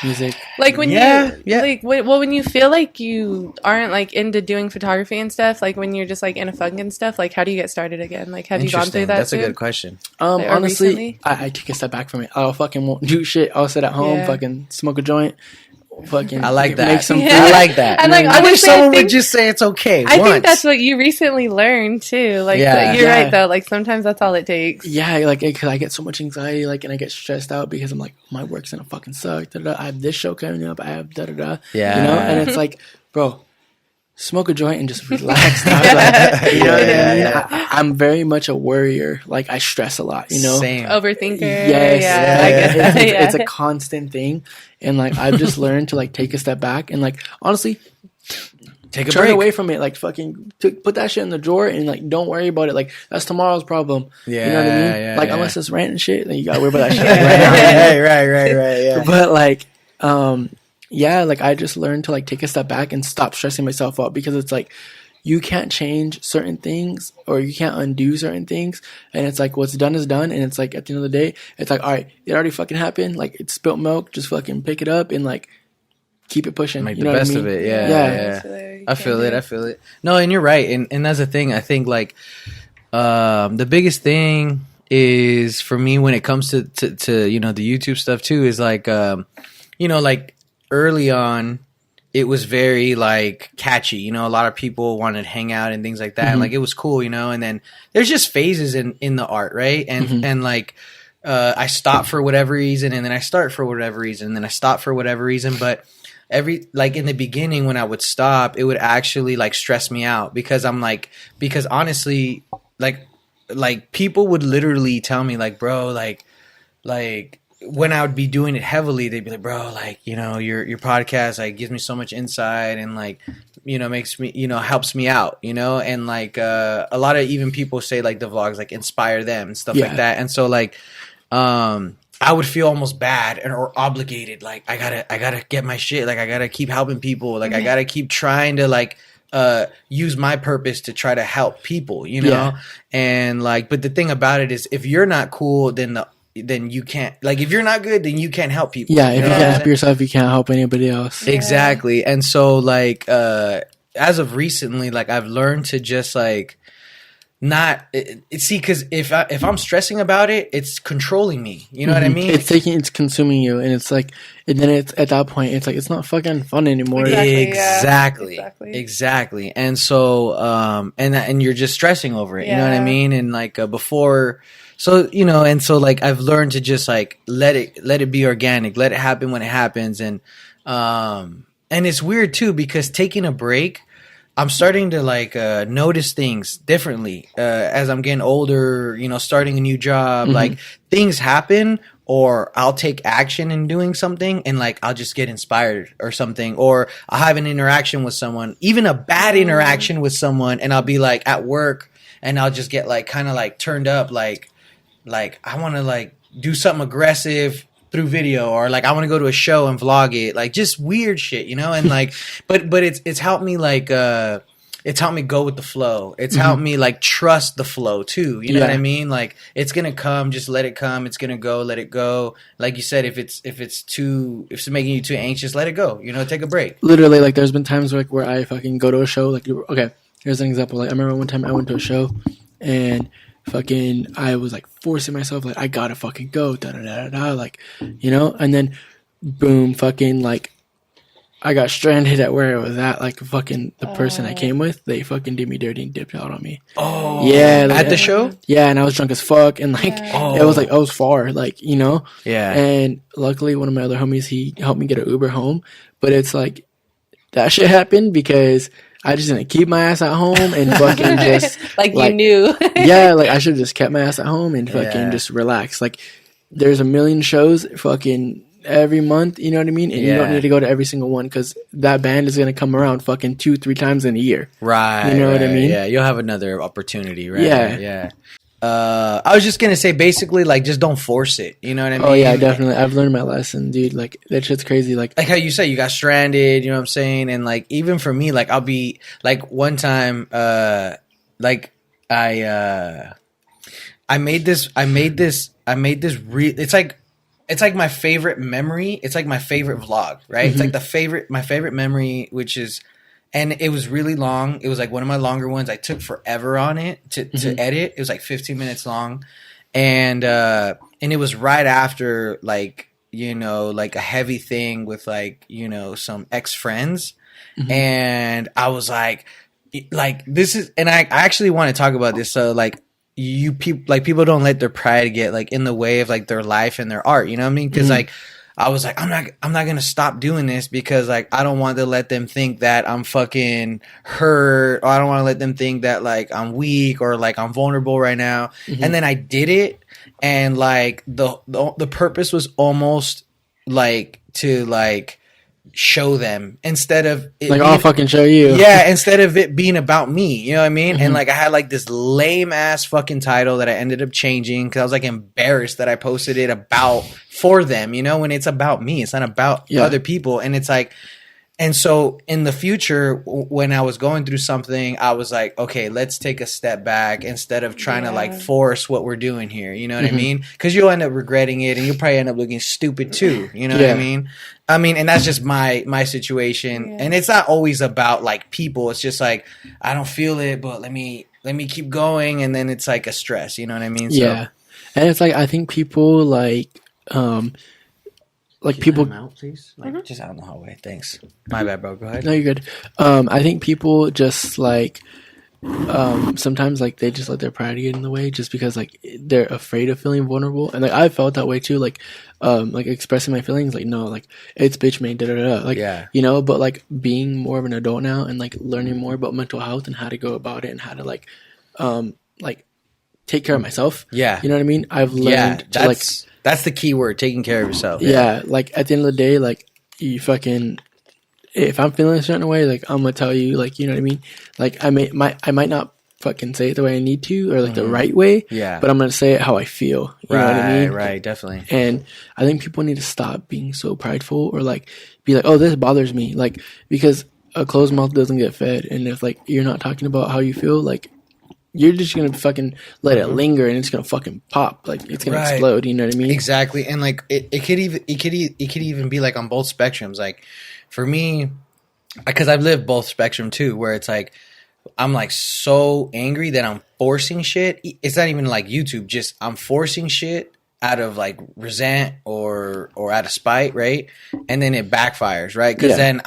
music, like when like when you feel like you aren't like into doing photography and stuff, like when you're just like into fun and stuff, like how do you get started again? Like have you gone through that? That's too? a good question. Like, honestly, I take a step back from it. I'll fucking won't do shit. I'll sit at home, fucking smoke a joint, fucking I like that. Make some food. I like that. And like, I wish honestly, someone would just say it's okay. I think that's what you recently learned too. Like you're right though. Like sometimes that's all it takes. Yeah, like because I get so much anxiety, like, and I get stressed out because I'm like, my work's gonna fucking suck. Da-da-da. I have this show coming up. I have da-da-da. Yeah, you know, and it's like, bro, smoke a joint and just relax. Like, you know what I mean? I'm very much a worrier. Like I stress a lot. You know, same Overthinker. Yes, I guess. It's a constant thing, and like I've just learned to like take a step back and like honestly. Take a Turn break. away from it, like fucking put that shit in the drawer and like don't worry about it. Like that's tomorrow's problem. Yeah, you know what I mean. Yeah, like yeah. unless it's rent and shit, then you gotta worry about that shit like, right now. Right. Yeah. But like, yeah, like I just learned to like take a step back and stop stressing myself out, because it's like you can't change certain things or you can't undo certain things, and it's like what's done is done, and it's like at the end of the day, it's like all right, it already fucking happened. Like it's spilt milk, just fucking pick it up and like keep it pushing. Make you the know best what I mean? of it. Yeah. I feel it. No, and you're right. And that's the thing. I think like the biggest thing is for me when it comes to you know the YouTube stuff too is like you know, like early on it was very like catchy, you know, a lot of people wanted to hang out and things like that. And like it was cool, you know, and then there's just phases in the art, right? And and like I stop for whatever reason, and then I start for whatever reason, and then I stop for whatever reason. But like in the beginning when I would stop, it would actually like stress me out because because honestly, like people would literally tell me like, bro, like when I would be doing it heavily, they'd be like, bro, like, you know, your podcast like gives me so much insight and like, you know, makes me, you know, helps me out, you know, and like a lot of even people say like the vlogs like inspire them and stuff like that. And so like I would feel almost bad or obligated, like I gotta get my shit, like I gotta keep helping people, like I gotta keep trying to like use my purpose to try to help people, you know. And like, but the thing about it is if you're not cool, then you can't, like if you're not good, then you can't help people. If you can't help yourself, you can't help anybody else. Exactly. And so like as of recently, like I've learned to just like not see, because if I'm stressing about it, it's controlling me, you know what I mean? It's consuming you, and it's like, and then it's at that point it's like it's not fucking fun anymore. Exactly. And so and you're just stressing over it, you know what I mean? And like before, so you know, and so like I've learned to just like let it be organic, let it happen when it happens. And it's weird too, because taking a break, I'm starting to like notice things differently as I'm getting older, you know, starting a new job. Like things happen, or I'll take action in doing something, and like I'll just get inspired or something, or I'll have an interaction with someone, even a bad interaction with someone, and I'll be like at work, and I'll just get like kind of like turned up, like I want to like do something aggressive through video, or like I want to go to a show and vlog it, like just weird shit, you know. And like but it's helped me like it's helped me go with the flow. It's helped me like trust the flow too, you know what I mean? Like it's gonna come, just let it come. It's gonna go, let it go. Like you said, if it's making you too anxious, let it go, you know, take a break. Literally, like there's been times like where I fucking go to a show, like, okay, here's an example. Like I remember one time I went to a show, and fucking I was like forcing myself, like I gotta fucking go, like, you know. And then boom, fucking like I got stranded at where I was at. Like fucking the person I came with, they fucking did me dirty and dipped out on me. Oh yeah, like, at the show. Yeah, and I was drunk as fuck, and like it was like I was far, like, you know. Yeah. And luckily one of my other homies, he helped me get an Uber home. But it's like that shit happened because I just didn't keep my ass at home and fucking just like you knew. Yeah, like I should have just kept my ass at home and fucking just relax. Like there's a million shows fucking every month, you know what I mean? And you don't need to go to every single one, because that band is going to come around fucking 2-3 times in a year. Right. You know what I mean? Yeah, you'll have another opportunity, right? Yeah. I was just gonna say, basically, like, just don't force it. You know what I mean? Oh yeah, definitely. I've learned my lesson, dude. Like that shit's crazy. Like how you say you got stranded. You know what I'm saying? And like even for me, like I'll be like one time, like I made this. It's like my favorite memory. It's like my favorite vlog, right? It's like my favorite memory, which is. And it was really long. It was like one of my longer ones. I took forever on it to edit. It was like 15 minutes long. And it was right after, like, you know, like a heavy thing with, like, you know, some ex-friends. And I was like this is, and I actually want to talk about this. So like people don't let their pride get like in the way of like their life and their art. You know what I mean? Because like, I was like, I'm not gonna stop doing this, because like I don't want to let them think that I'm fucking hurt, or I don't want to let them think that like I'm weak or like I'm vulnerable right now. And then I did it, and like the purpose was almost like to like show them, instead of it like I'll fucking show you. Yeah, instead of it being about me, you know what I mean? And like I had like this lame ass fucking title that I ended up changing because I was like embarrassed that I posted it about for them, you know, when it's about me, it's not about other people. And it's like, and so in the future, when I was going through something, I was like, okay, let's take a step back instead of trying to like force what we're doing here. You know what I mean? Because you'll end up regretting it, and you'll probably end up looking stupid too. You know what I mean? And that's just my situation. And it's not always about like people. It's just like, I don't feel it, but let me keep going. And then it's like a stress. You know what I mean? Yeah. And it's like, I think people like people time out, please. Like just out in the hallway. Thanks. My bad, bro. Go ahead. No, you're good. I think people just like sometimes like they just let their pride get in the way just because like they're afraid of feeling vulnerable, and like I felt that way too, like expressing my feelings, like no, like it's bitch made, da da da, like you know, but like being more of an adult now and like learning more about mental health and how to go about it and how to like take care of myself. Yeah, you know what I mean. I've learned to like that's the key word, taking care of yourself. Yeah, like at the end of the day, like you fucking. If I'm feeling a certain way, like I'm gonna tell you, like you know what I mean. Like I might not fucking say it the way I need to or like the right way. Yeah. But I'm gonna say it how I feel. You know what I mean? Right. Definitely. And I think people need to stop being so prideful or like be like, oh, this bothers me, like because a closed mouth doesn't get fed, and if like you're not talking about how you feel, like you're just gonna fucking let it linger and it's gonna fucking pop, like it's gonna explode. You know what I mean? Exactly. And like it could even be like on both spectrums, like. For me, because I've lived both spectrum too, where it's like I'm like so angry that I'm forcing shit. It's not even like YouTube, just I'm forcing shit out of like resent or out of spite, right? And then it backfires, right? Because then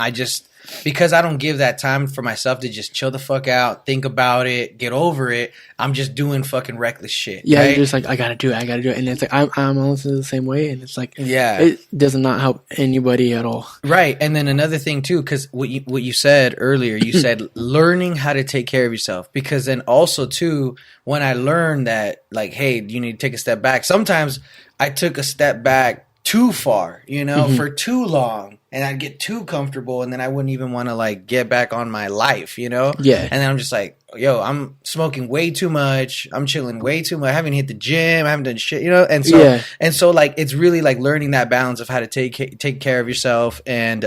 because I don't give that time for myself to just chill the fuck out, think about it, get over it. I'm just doing fucking reckless shit. Yeah, right? you're just like, I gotta do it, and it's like I'm also the same way, and it's like, yeah, it does not help anybody at all. Right, and then another thing too, because what you said earlier, you said learning how to take care of yourself. Because then also too, when I learned that, like, hey, you need to take a step back. Sometimes I took a step back too far, you know, for too long. And I'd get too comfortable, and then I wouldn't even want to like get back on my life, you know? Yeah. And then I'm just like, yo, I'm smoking way too much. I'm chilling way too much. I haven't hit the gym. I haven't done shit, you know? And so like it's really like learning that balance of how to take care of yourself and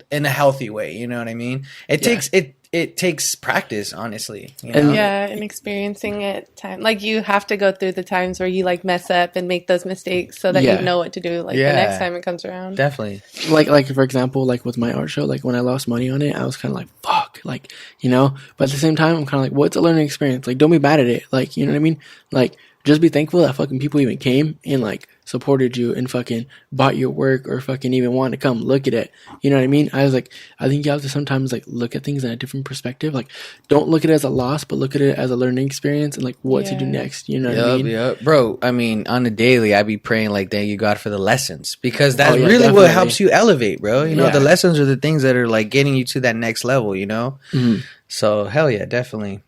in a healthy way, you know what I mean? It takes practice, honestly. You know? And experiencing it time. Like you have to go through the times where you like mess up and make those mistakes so that you know what to do like the next time it comes around. Definitely. Like for example, like with my art show, like when I lost money on it, I was kind of like, fuck, like, you know, but at the same time, I'm kind of like, well, it's a learning experience. Like, don't be bad at it. Like, you know what I mean? Like, just be thankful that fucking people even came and like supported you and fucking bought your work or fucking even wanted to come look at it. You know what I mean? I think you have to sometimes like look at things in a different perspective. Like, don't look at it as a loss, but look at it as a learning experience and like what to do next. You know what I mean? Yep. Bro, I mean, on the daily, I be praying like, thank you God for the lessons, because that's really definitely what helps you elevate, bro. You know, the lessons are the things that are like getting you to that next level, you know? So hell yeah, definitely.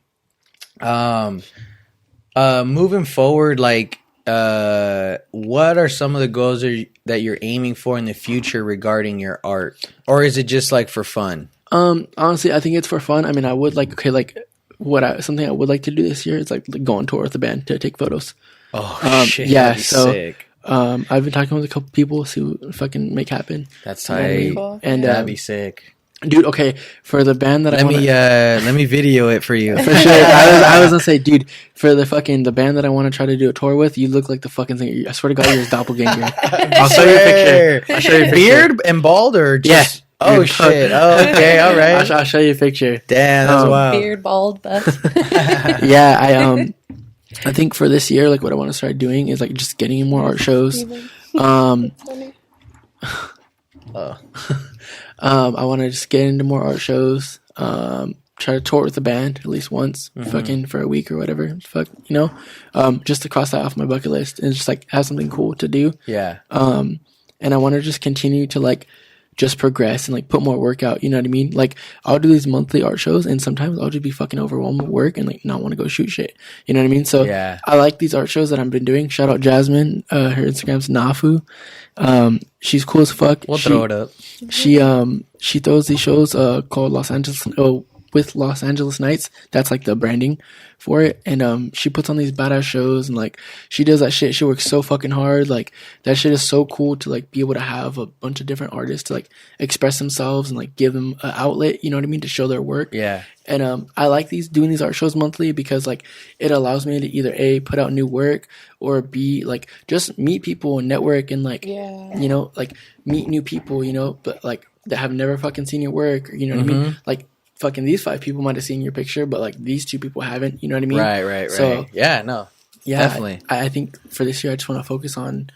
Moving forward, like, what are some of the goals that you're aiming for in the future regarding your art, or is it just like for fun? Honestly, I think it's for fun. I mean, I would like something I would like to do this year is like go on tour with the band to take photos. Oh shit! Yeah, that'd be sick. I've been talking with a couple people, see what fucking make happen. That's tight. Cool. And that'd be sick. Dude, okay, for the band that let me video it for you. For sure. I was gonna say, dude, for the band that I want to try to do a tour with, you look like the fucking singer. I swear to God, you're his doppelganger. I'll show you a picture. Beard and bald or just? Yeah. Oh shit. Oh, okay. All right. I'll show you a picture. Damn, that's wild. Beard, bald, bust. Yeah, I think for this year, like what I want to start doing is like just getting in more art shows. I want to just get into more art shows. Try to tour with the band at least once, fucking for a week or whatever. Fuck, you know, just to cross that off my bucket list and just like have something cool to do. Yeah. And I want to just continue to like just progress and like put more work out. You know what I mean? Like I'll do these monthly art shows, and sometimes I'll just be fucking overwhelmed with work and like not want to go shoot shit. You know what I mean? So I like these art shows that I've been doing. Shout out Jasmine. Her Instagram's Nafu. She's cool as fuck. We'll throw it up. She throws these shows called with Los Angeles Nights. That's like the branding for it. And she puts on these badass shows, and like she does that shit. She works so fucking hard. Like that shit is so cool to like be able to have a bunch of different artists to like express themselves and like give them an outlet, you know what I mean, to show their work. Yeah. And I like doing these art shows monthly because like it allows me to either A, put out new work, or B, like just meet people and network and like you know, like meet new people, you know, but like that have never fucking seen your work, you know what I mean? Like fucking these 5 people might have seen your picture, but like these 2 people haven't, you know what I mean? Right. So definitely. I think for this year I just want to focus on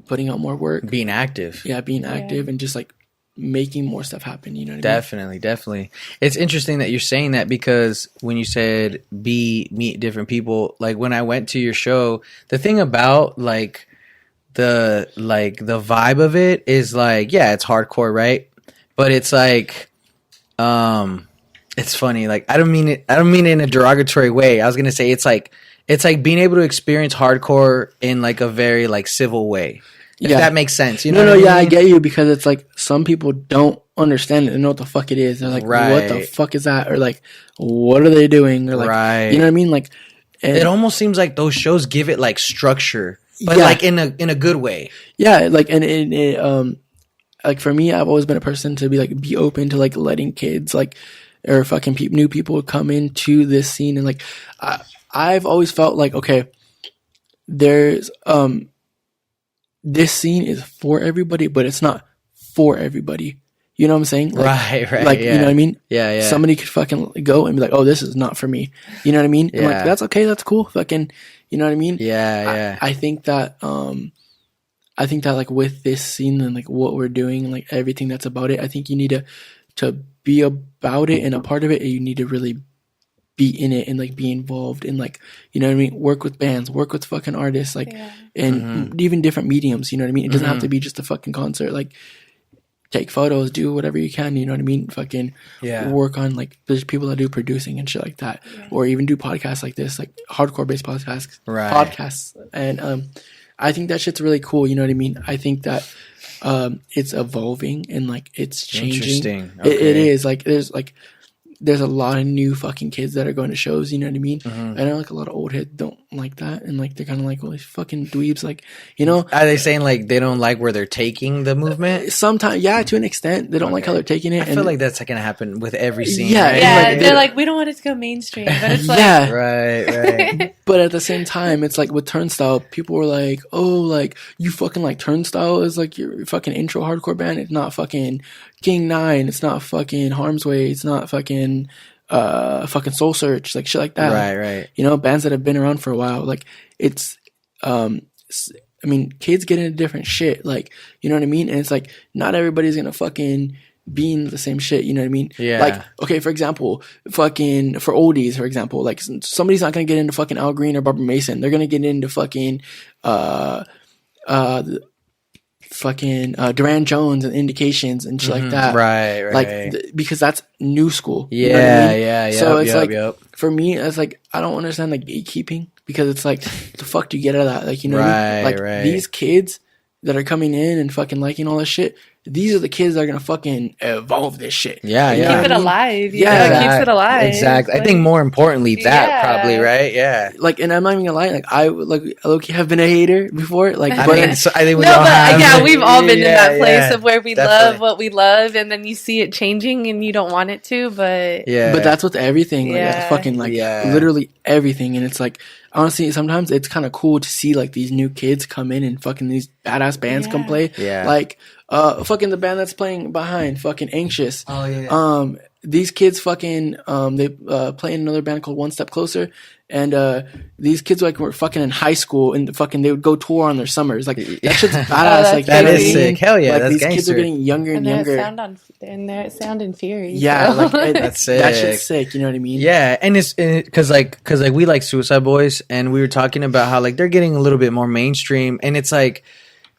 putting out more work, being active. Being active and just like making more stuff happen. You know what Definitely. It's interesting that you're saying that, because when you said meet different people, like when I went to your show, the thing about like the vibe of it is like, yeah, it's hardcore, right? But it's like, it's funny. Like I don't mean it in a derogatory way. I was gonna say it's like being able to experience hardcore in like a very like civil way. If that makes sense. You know what I mean? I get you, because it's like some people don't understand it and know what the fuck it is. They're like, what the fuck is that? Or like, what are they doing? Or like, you know what I mean? Like, it almost seems like those shows give it like structure, but like in a good way. Yeah, like, and it like for me, I've always been a person to be open to like letting kids like, or fucking new people come into this scene. And like, I've always felt like, okay, there's this scene is for everybody, but it's not for everybody. You know what I'm saying? Like, right. Like, you know what I mean? Yeah. Somebody could fucking go and be like, oh, this is not for me. You know what I mean? And like, that's okay. That's cool. Fucking, you know what I mean? Yeah. I think that like with this scene and like what we're doing and like everything that's about it, I think you need to be about it and a part of it. And you need to really be in it and like be involved in like, you know what I mean? Work with bands, work with fucking artists, like, and even different mediums, you know what I mean? It doesn't have to be just a fucking concert. Like, take photos, do whatever you can, you know what I mean? Fucking work on like, there's people that do producing and shit like that, or even do podcasts like this, like hardcore based podcasts. And I think that shit's really cool. You know what I mean? I think that it's evolving and like it's changing. Interesting. Okay. It is like there's a lot of new fucking kids that are going to shows, you know what I mean? I know like a lot of old heads don't like that, and like they're kind of like, well, these fucking dweebs, like, you know. Are they saying like they don't like where they're taking the movement? Sometimes, yeah, to an extent, they don't like how they're taking it. I feel like that's gonna happen with every scene. Yeah, right? Yeah, they're like, we don't want it to go mainstream, but it's like, yeah, right. But at the same time, it's like with Turnstile, people were like, oh, like you fucking like Turnstile is like your fucking intro hardcore band. It's not fucking King 9. It's not fucking Harm's Way. It's not fucking Soul Search, like shit like that. Right. You know, bands that have been around for a while. Like it's I mean, kids get into different shit, like, you know what I mean? And it's like not everybody's gonna fucking be in the same shit, you know what I mean? Yeah. Like, okay, for example, fucking for oldies, for example, like somebody's not gonna get into fucking Al Green or Barbara Mason. They're gonna get into fucking Duran Jones and Indications and shit like that. Right. Like, because that's new school. Yeah, you know what I mean? yeah. So it's like, for me, it's like, I don't understand like gatekeeping, because it's like, the fuck do you get out of that? Like, you know what I mean? Like, these kids that are coming in and fucking liking all this shit, these are the kids that are gonna fucking evolve this shit. Yeah. keep it alive. Yeah, it keeps it alive. Exactly. I think more importantly that probably, right? Yeah. Like, and I'm not even gonna lie, like I low-key have been a hater before. Like, I think we no, all but have. yeah, we've all been in that place yeah, of where we definitely. love what we love, and then you see it changing, and you don't want it to, but but that's with everything. Like, that's fucking like literally everything, and it's like, honestly, sometimes it's kind of cool to see like these new kids come in and fucking these badass bands come play. Yeah. Like, fucking the band that's playing behind, fucking Anxious. Oh yeah. These kids fucking they play in another band called One Step Closer, and these kids like were fucking in high school and fucking they would go tour on their summers. Like, that shit's badass. Like, that you know is what I mean? sick. Hell yeah, like, that's these kids gangster. are getting younger and younger. They're sound and fury. Yeah, so. like That's sick. that shit's sick. You know what I mean? Yeah, and it's because we like Suicide Boys, and we were talking about how like they're getting a little bit more mainstream, and it's like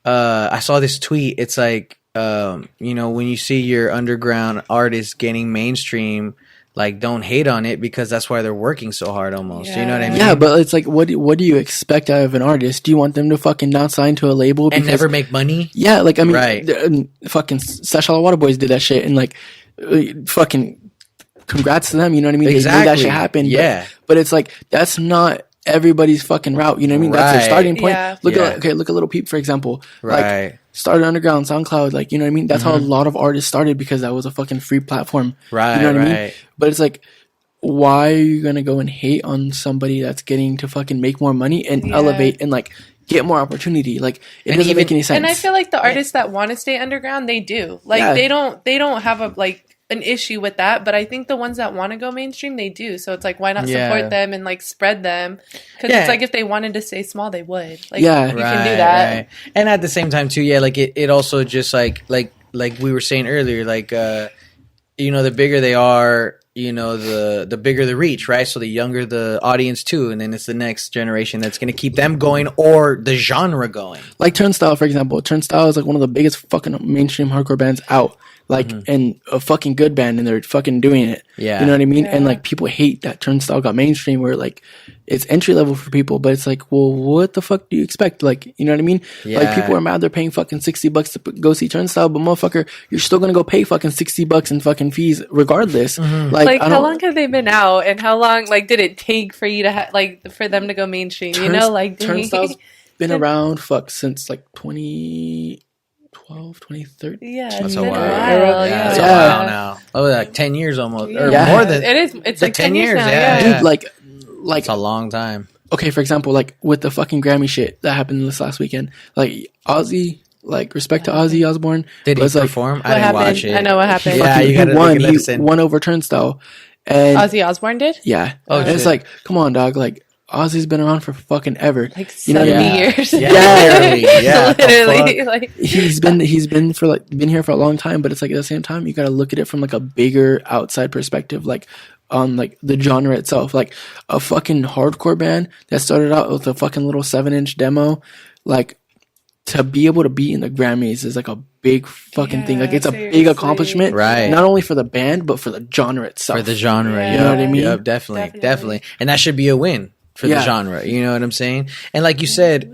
I saw this tweet. It's like you know, when you see your underground artist getting mainstream, like, don't hate on it, because that's why they're working so hard almost. You know what I mean? Yeah, but it's like, what do you expect out of an artist? Do you want them to fucking not sign to a label and never make money? Yeah, like, I mean, Right. Fucking Session Water Boys did that shit, and like, fucking congrats to them, you know what I mean? Exactly. They made that shit happen. Yeah. But it's like, that's not everybody's fucking route, you know what I mean? That's their Right. starting point. Yeah. Look at Little Peep, for example. Right. Like, started underground, SoundCloud, like, you know what I mean? That's how a lot of artists started, because that was a fucking free platform. Right, You know what I mean? right. But it's like, why are you gonna go and hate on somebody that's getting to fucking make more money and elevate and like get more opportunity? Like, it doesn't make any sense. And I feel like the artists that want to stay underground, they do. Like, they don't have an issue with that, but I think the ones that want to go mainstream, they do. So it's like, why not support them and like spread them? Because it's like, if they wanted to stay small, they would. Like, you can do that. Right. And at the same time too, like it also just like like we were saying earlier, like you know, the bigger they are, you know, the bigger the reach, right? So the younger the audience too, and then it's the next generation that's going to keep them going or the genre going. Like Turnstile, for example. Turnstile is like one of the biggest fucking mainstream hardcore bands out. Like, and a fucking good band, and they're fucking doing it. Yeah. You know what I mean? Yeah. And like, people hate that Turnstile got mainstream, where like, it's entry level for people, but it's like, well, what the fuck do you expect? Like, you know what I mean? Yeah. Like, people are mad they're paying fucking $60 to go see Turnstile, but motherfucker, you're still gonna go pay fucking $60 in fucking fees regardless. Like how long have they been out, and how long like did it take for you to like for them to go mainstream? You know, like Turnstile's been around since like 2012, 2013. yeah, That's it's a been while. Yeah, That's Yeah. a while now. Oh, like 10 years almost, or Yeah. more than. It is. It's The like 10 years now. yeah. Yeah. Dude, like It's a long time. okay, for example, like with the fucking Grammy shit that happened this last weekend, like Ozzy, like respect to Ozzy Osbourne. Did he was, like, perform? What I didn't happened? watch it. I know what happened. Yeah, fucking- you gotta he let us in. won over Turnstile, and Ozzy Osbourne did yeah, Oh, and it's shit. like, come on, dog, like Ozzy's been around for fucking ever. like You know 70 what I mean? years. Yeah, Yeah. literally. Yeah, the literally. fuck? Like He's been for like been here for a long time, but it's like at the same time you got to look at it from like a bigger outside perspective, like on like the genre itself. Like a fucking hardcore band that started out with a fucking little 7-inch demo, like to be able to be in the Grammys is like a big fucking thing. Like it's a big seriously. accomplishment, Right. Not only for the band but for the genre itself. For the genre, Yeah. you know what I mean? Yep, definitely, Definitely. definitely, and that should be a win for the Yeah. genre. You know what I'm saying? And like you said,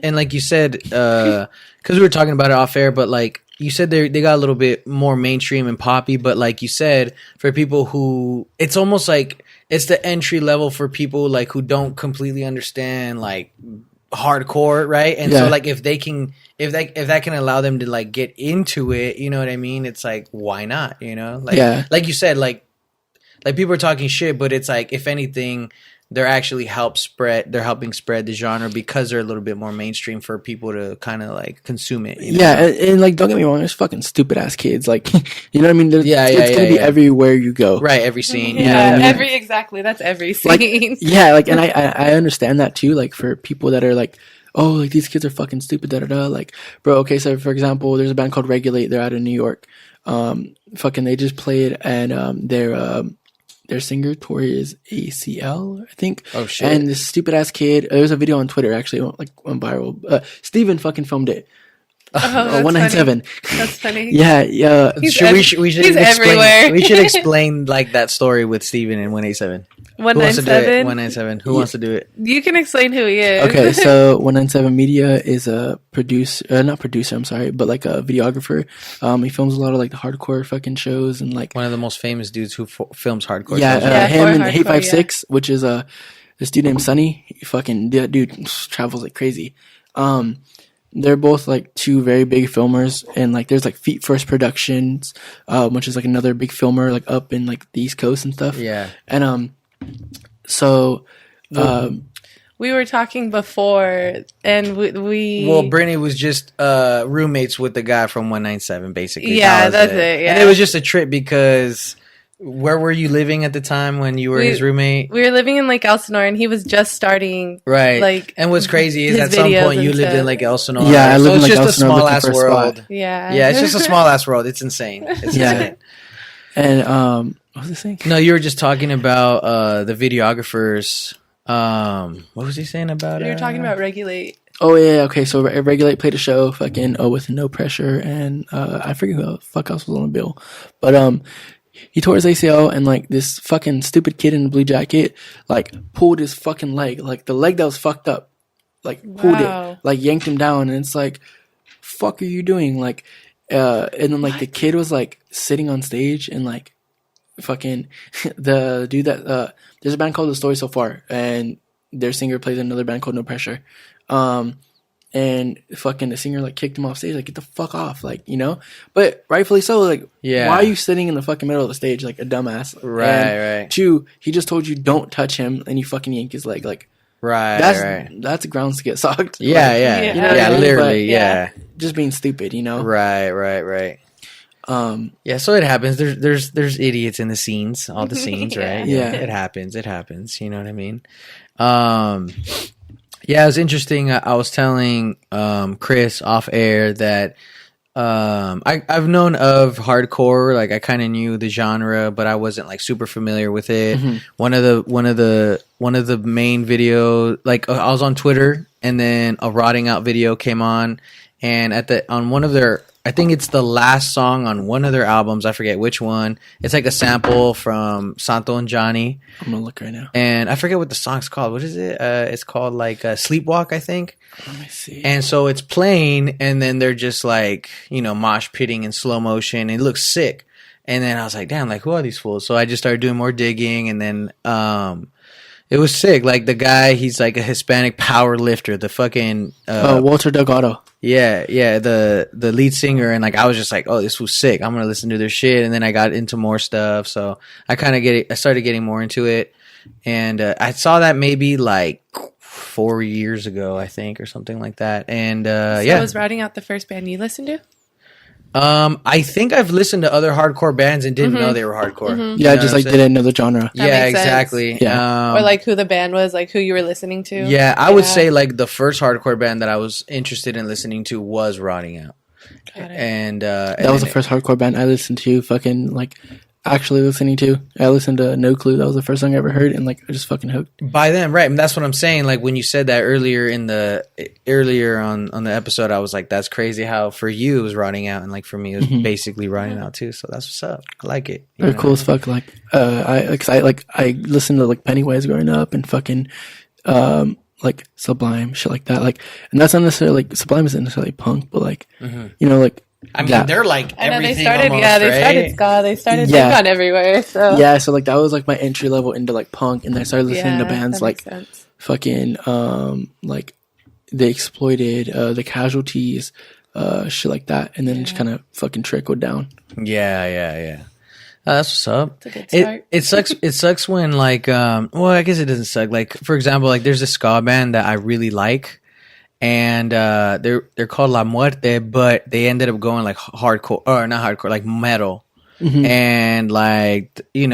because we were talking about it off air, but like you said, they got a little bit more mainstream and poppy. But like you said, for people who, it's almost like it's the entry level for people like who don't completely understand like hardcore, right? And so Yeah. like if that can allow them to like get into it, you know what I mean? It's like, why not? You know, like Yeah. like you said, like people are talking shit, but it's like, if anything, they're actually helping spread the genre because they're a little bit more mainstream for people to kind of like consume it. You know? Yeah, and like don't get me wrong, there's fucking stupid ass kids. Like you know what I mean? It's gonna be yeah. everywhere you go. Right, every scene. yeah, You know what I mean? exactly. That's every Like, scene. yeah, like, and I understand that too. Like for people that are like, oh, like these kids are fucking stupid, da da da. Like, bro, okay, so for example, there's a band called Regulate. They're out of New York. Fucking, they just played, and their singer tore his ACL, I think. Oh, shit. And this stupid ass kid. There's a video on Twitter actually, went viral. Steven fucking filmed it. that's 197. funny. That's funny. Yeah, yeah. He's we should he's everywhere. We should explain like that story with Steven in 187. Who wants to do it? 197. 197. Who wants to do it? You can explain who he is. Okay, so 197 Media is a not producer, I'm sorry, but like a videographer. He films a lot of like the hardcore fucking shows and like One of the most famous dudes who films hardcore. yeah, shows, right? him for and hardcore, Hate 56, which is this dude named Sonny. He fucking that dude travels like crazy. They're both like two very big filmers, and like there's like Feet First Productions, which is like another big filmer like up in like the East Coast and stuff. Yeah. And so We were talking before, and we Well, Brittany was just roommates with the guy from 197, basically. Yeah, That was that's it, yeah. And it was just a trip because where were you living at the time when you were his roommate? we were living in Lake Elsinore, and he was just starting. Right. like, and what's crazy is his at some videos point you and lived in stuff. like Elsinore. Yeah, I so lived in, it's like, just a Elsinore small looking ass for a spot. world. Yeah, Yeah, it's just a small ass world. It's insane. It's Yeah. insane. and what was I saying? No, you were just talking about the videographers. What was he saying about? we were talking about Regulate. Oh yeah, okay. So Regulate played a show, fucking with No Pressure, and I forget who the fuck else was on the bill, but he tore his ACL, and like this fucking stupid kid in the blue jacket like pulled his fucking leg, like the leg that was fucked up, like pulled Wow. it, like yanked him down, and it's like, fuck are you doing? Like, and then like the kid was like sitting on stage, and like fucking the dude that there's a band called The Story So Far, and their singer plays in another band called No Pressure. And fucking the singer like kicked him off stage, like get the fuck off, like, you know. But rightfully so, like, Yeah. why are you sitting in the fucking middle of the stage like a dumbass? Right, And right. two, he just told you don't touch him, and you fucking yank his leg, like Right, that's right. that's grounds to get socked. Yeah, Like, yeah, You yeah, know what I mean? literally, But, yeah. just being stupid, you know. Right. Um, Yeah, so it happens. There's idiots in the scenes, all the scenes, right? Yeah. It happens. You know what I mean? Yeah, it was interesting. I was telling Chris off air that I've known of hardcore, like I kind of knew the genre, but I wasn't like super familiar with it. One of the main video, like I was on Twitter, and then a Rotting Out video came on, and on one of their, I think it's the last song on one of their albums, I forget which one. It's like a sample from Santo and Johnny. I'm gonna look right now. And I forget what the song's called. What is it? It's called like Sleepwalk, I think. Let me see. And so it's playing, and then they're just like, mosh pitting in slow motion. And it looks sick. And then I was like, damn, like, who are these fools? So I just started doing more digging, and then it was sick. Like the guy, he's like a Hispanic power lifter. The fucking Walter Delgado. Yeah, the lead singer, and like I was just like, oh, this was sick. I'm gonna listen to their shit, and then I got into more stuff. So I started getting more into it, and I saw that maybe like 4 years ago, I think, or something like that. And was Riding Out the first band you listened to? I think I've listened to other hardcore bands and didn't know they were hardcore. Yeah, just like didn't know the genre. Yeah, makes sense. exactly. Yeah. Or like who the band was, like who you were listening to? Yeah, I would say like the first hardcore band that I was interested in listening to was Rotting Out. Got it. And that was the first hardcore band I listened to. Fucking like actually listening to. I listened to No Clue. That was the first song I ever heard, and like I just fucking hooked. By then, right? And that's what I'm saying. Like when you said that earlier on the episode, I was like, "That's crazy." How for you it was Rotting Out, and like for me it was basically Rotting Out too. So that's what's up. I like it. They're cool as fuck. Like I listened to like Pennywise growing up, and fucking like Sublime shit like that. Like, and that's not necessarily like Sublime isn't necessarily punk, but like like. I mean, they're like I know everything. they started. Almost, They right? started ska. They started Nikon everywhere. So Yeah, so like that was like my entry level into like punk, and then I started listening to bands that like makes sense. fucking like They Exploited, the Casualties, shit like that, and then it just kind of fucking trickled down. Yeah. That's what's up. It's a good start. It sucks. It sucks when like well, I guess it doesn't suck. Like for example, like there's a ska band that I really like, and they're called La Muerte, but they ended up going like hardcore, or not hardcore, like metal. And like it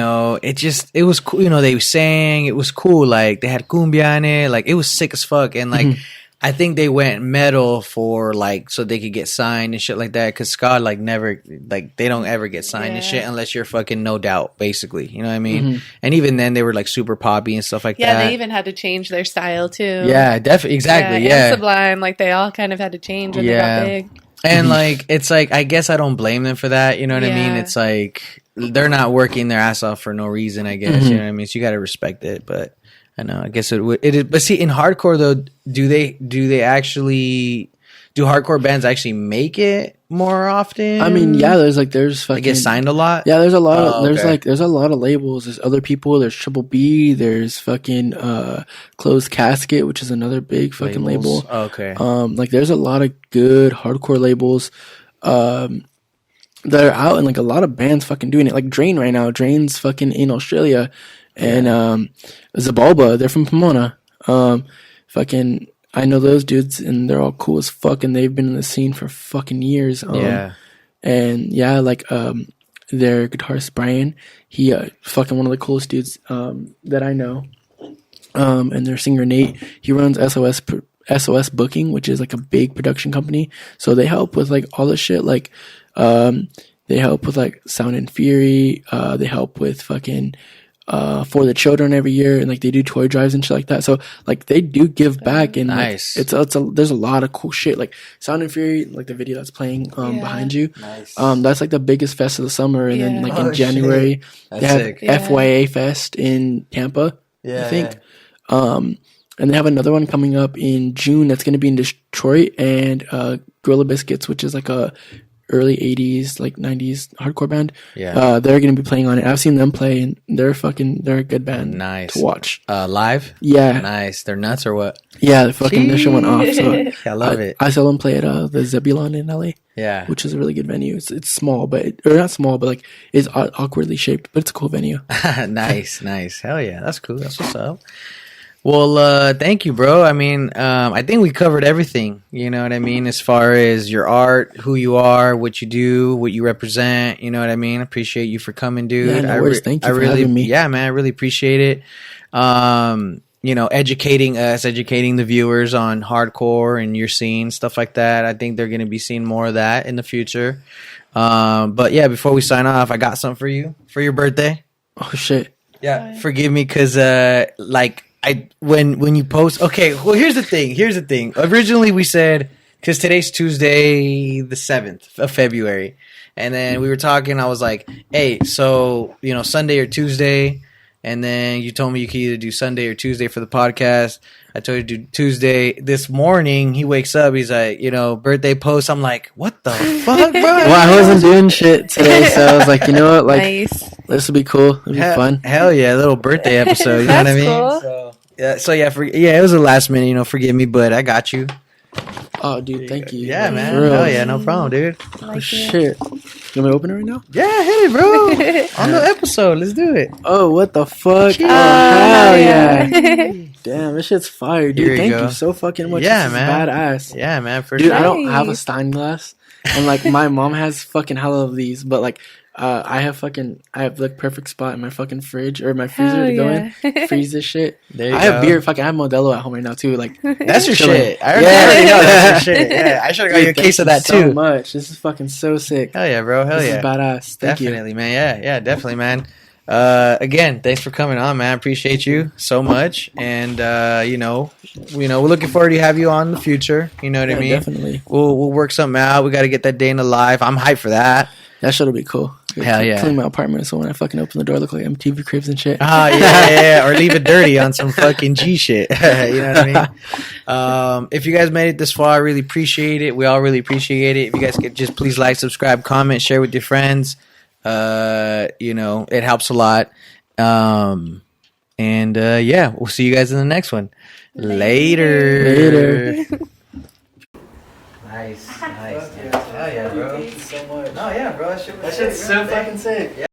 was cool. They sang, it was cool. Like they had cumbia in it, like it was sick as fuck. And like I think they went metal for like so they could get signed and shit like that. Because ska like never like they don't ever get signed and shit unless you're fucking No Doubt, basically. You know what I mean? And even then they were like super poppy and stuff like that. Yeah, they even had to change their style too. Yeah, definitely, exactly. Yeah, and Sublime, like they all kind of had to change when they got big. And like it's like I guess I don't blame them for that. You know what I mean? It's like they're not working their ass off for no reason. I guess you know what I mean. So you got to respect it, but. I know. I guess it is. But see, in hardcore though, do hardcore bands actually make it more often? I mean, yeah. There's fucking. They get signed a lot. Yeah, there's a lot. There's a lot of labels. There's other people. There's Triple B. There's fucking Closed Casket, which is another big fucking label. Okay. Like there's a lot of good hardcore labels. That are out, and like a lot of bands fucking doing it. Like Drain right now. Drain's fucking in Australia. And Zabalba, they're from Pomona. Fucking, I know those dudes, and they're all cool as fuck, and they've been in the scene for fucking years. And yeah, like their guitarist Brian, he fucking one of the coolest dudes that I know. And their singer Nate, he runs SOS Booking, which is like a big production company. So they help with like all the shit, like they help with like Sound and Fury. They help with fucking. For the children every year, and like they do toy drives and shit like that. So like they do give back, and nice. Like, there's a lot of cool shit. Like Sound and Fury, like the video that's playing behind you. Nice. That's like the biggest fest of the summer, and then like in January they have sick. FYA Fest in Tampa. I think. And they have another one coming up in June that's going to be in Detroit, and Gorilla Biscuits, which is like a early 80s, like 90s hardcore band. Yeah. They're going to be playing on it. I've seen them play, and they're a good band. Nice. To watch. Live? Yeah. Nice. They're nuts or what? Yeah, their shit went off. So I love it. I saw them play at the Zebulon in LA. Yeah. Which is a really good venue. It's small, or not small, but like it's awkwardly shaped, but it's a cool venue. Nice. Hell yeah. That's cool. That's what's up. Well, thank you, bro. I mean, I think we covered everything, you know what I mean? As far as your art, who you are, what you do, what you represent, you know what I mean? Appreciate you for coming, dude. Yeah, no worries. Thank you for having me. Yeah, man, I really appreciate it. educating us, educating the viewers on hardcore and your scene, stuff like that. I think they're going to be seeing more of that in the future. But yeah, before we sign off, I got something for you for your birthday. Oh shit. Yeah, forgive me because when you post. Okay, well here's the thing. Originally we said, because today's Tuesday the 7th of February, and then we were talking. I was like, hey, so Sunday or Tuesday. And then you told me you could either do Sunday or Tuesday for the podcast. I told you to do Tuesday. This morning, he wakes up. He's like, birthday post. I'm like, what the fuck, bro? Well, I wasn't doing shit today, so I was like, you know what? Like, Nice. this will be cool. It'll be fun. Hell yeah, a little birthday episode. You know what I mean? Cool. So it was a last minute. Forgive me, but I got you. Oh, dude, thank you. Yeah, man. For real. Hell yeah, no problem, dude. Oh, shit. You want me to open it right now? Yeah, hit it, bro. On the episode, let's do it. Oh, what the fuck? Cheers. Oh, hell yeah. Damn, this shit's fire, dude. Here you Thank go. you so fucking much. Yeah, This is man. badass. Yeah, man. For Dude, sure. I don't have a Nice. Stein glass. And, like, my mom has fucking hella of these. But, like, I have the perfect spot in my fucking fridge or my freezer Hell to go yeah. in. Freeze this shit. There you I have go. beer. Fucking, I have Modelo at home right now, too. Like, That's your chilling. shit. I Yeah. already know that's your shit. Yeah, I should have got you a Dude, case of thank that you too. so much. This is fucking so sick. Hell yeah, bro. Hell This yeah. is badass. Thank Definitely, man. Yeah, definitely, man. Again, thanks for coming on, man. Appreciate you so much, and we're looking forward to have you on in the future. You know what I Yeah, mean? definitely. We'll work something out. We got to get that day in the life. I'm hyped for that. That shit'll be cool. Hell yeah. Clean my apartment so when I fucking open the door, look like MTV Cribs and shit. Oh yeah, or leave it dirty on some fucking G shit. You know what I mean? If you guys made it this far, I really appreciate it. We all really appreciate it. If you guys could just please like, subscribe, comment, share with your friends. It helps a lot. And we'll see you guys in the next one. Later. Nice, dude. Hell yeah, bro. so much. Oh yeah, bro. That shit was That shit's so fucking sick.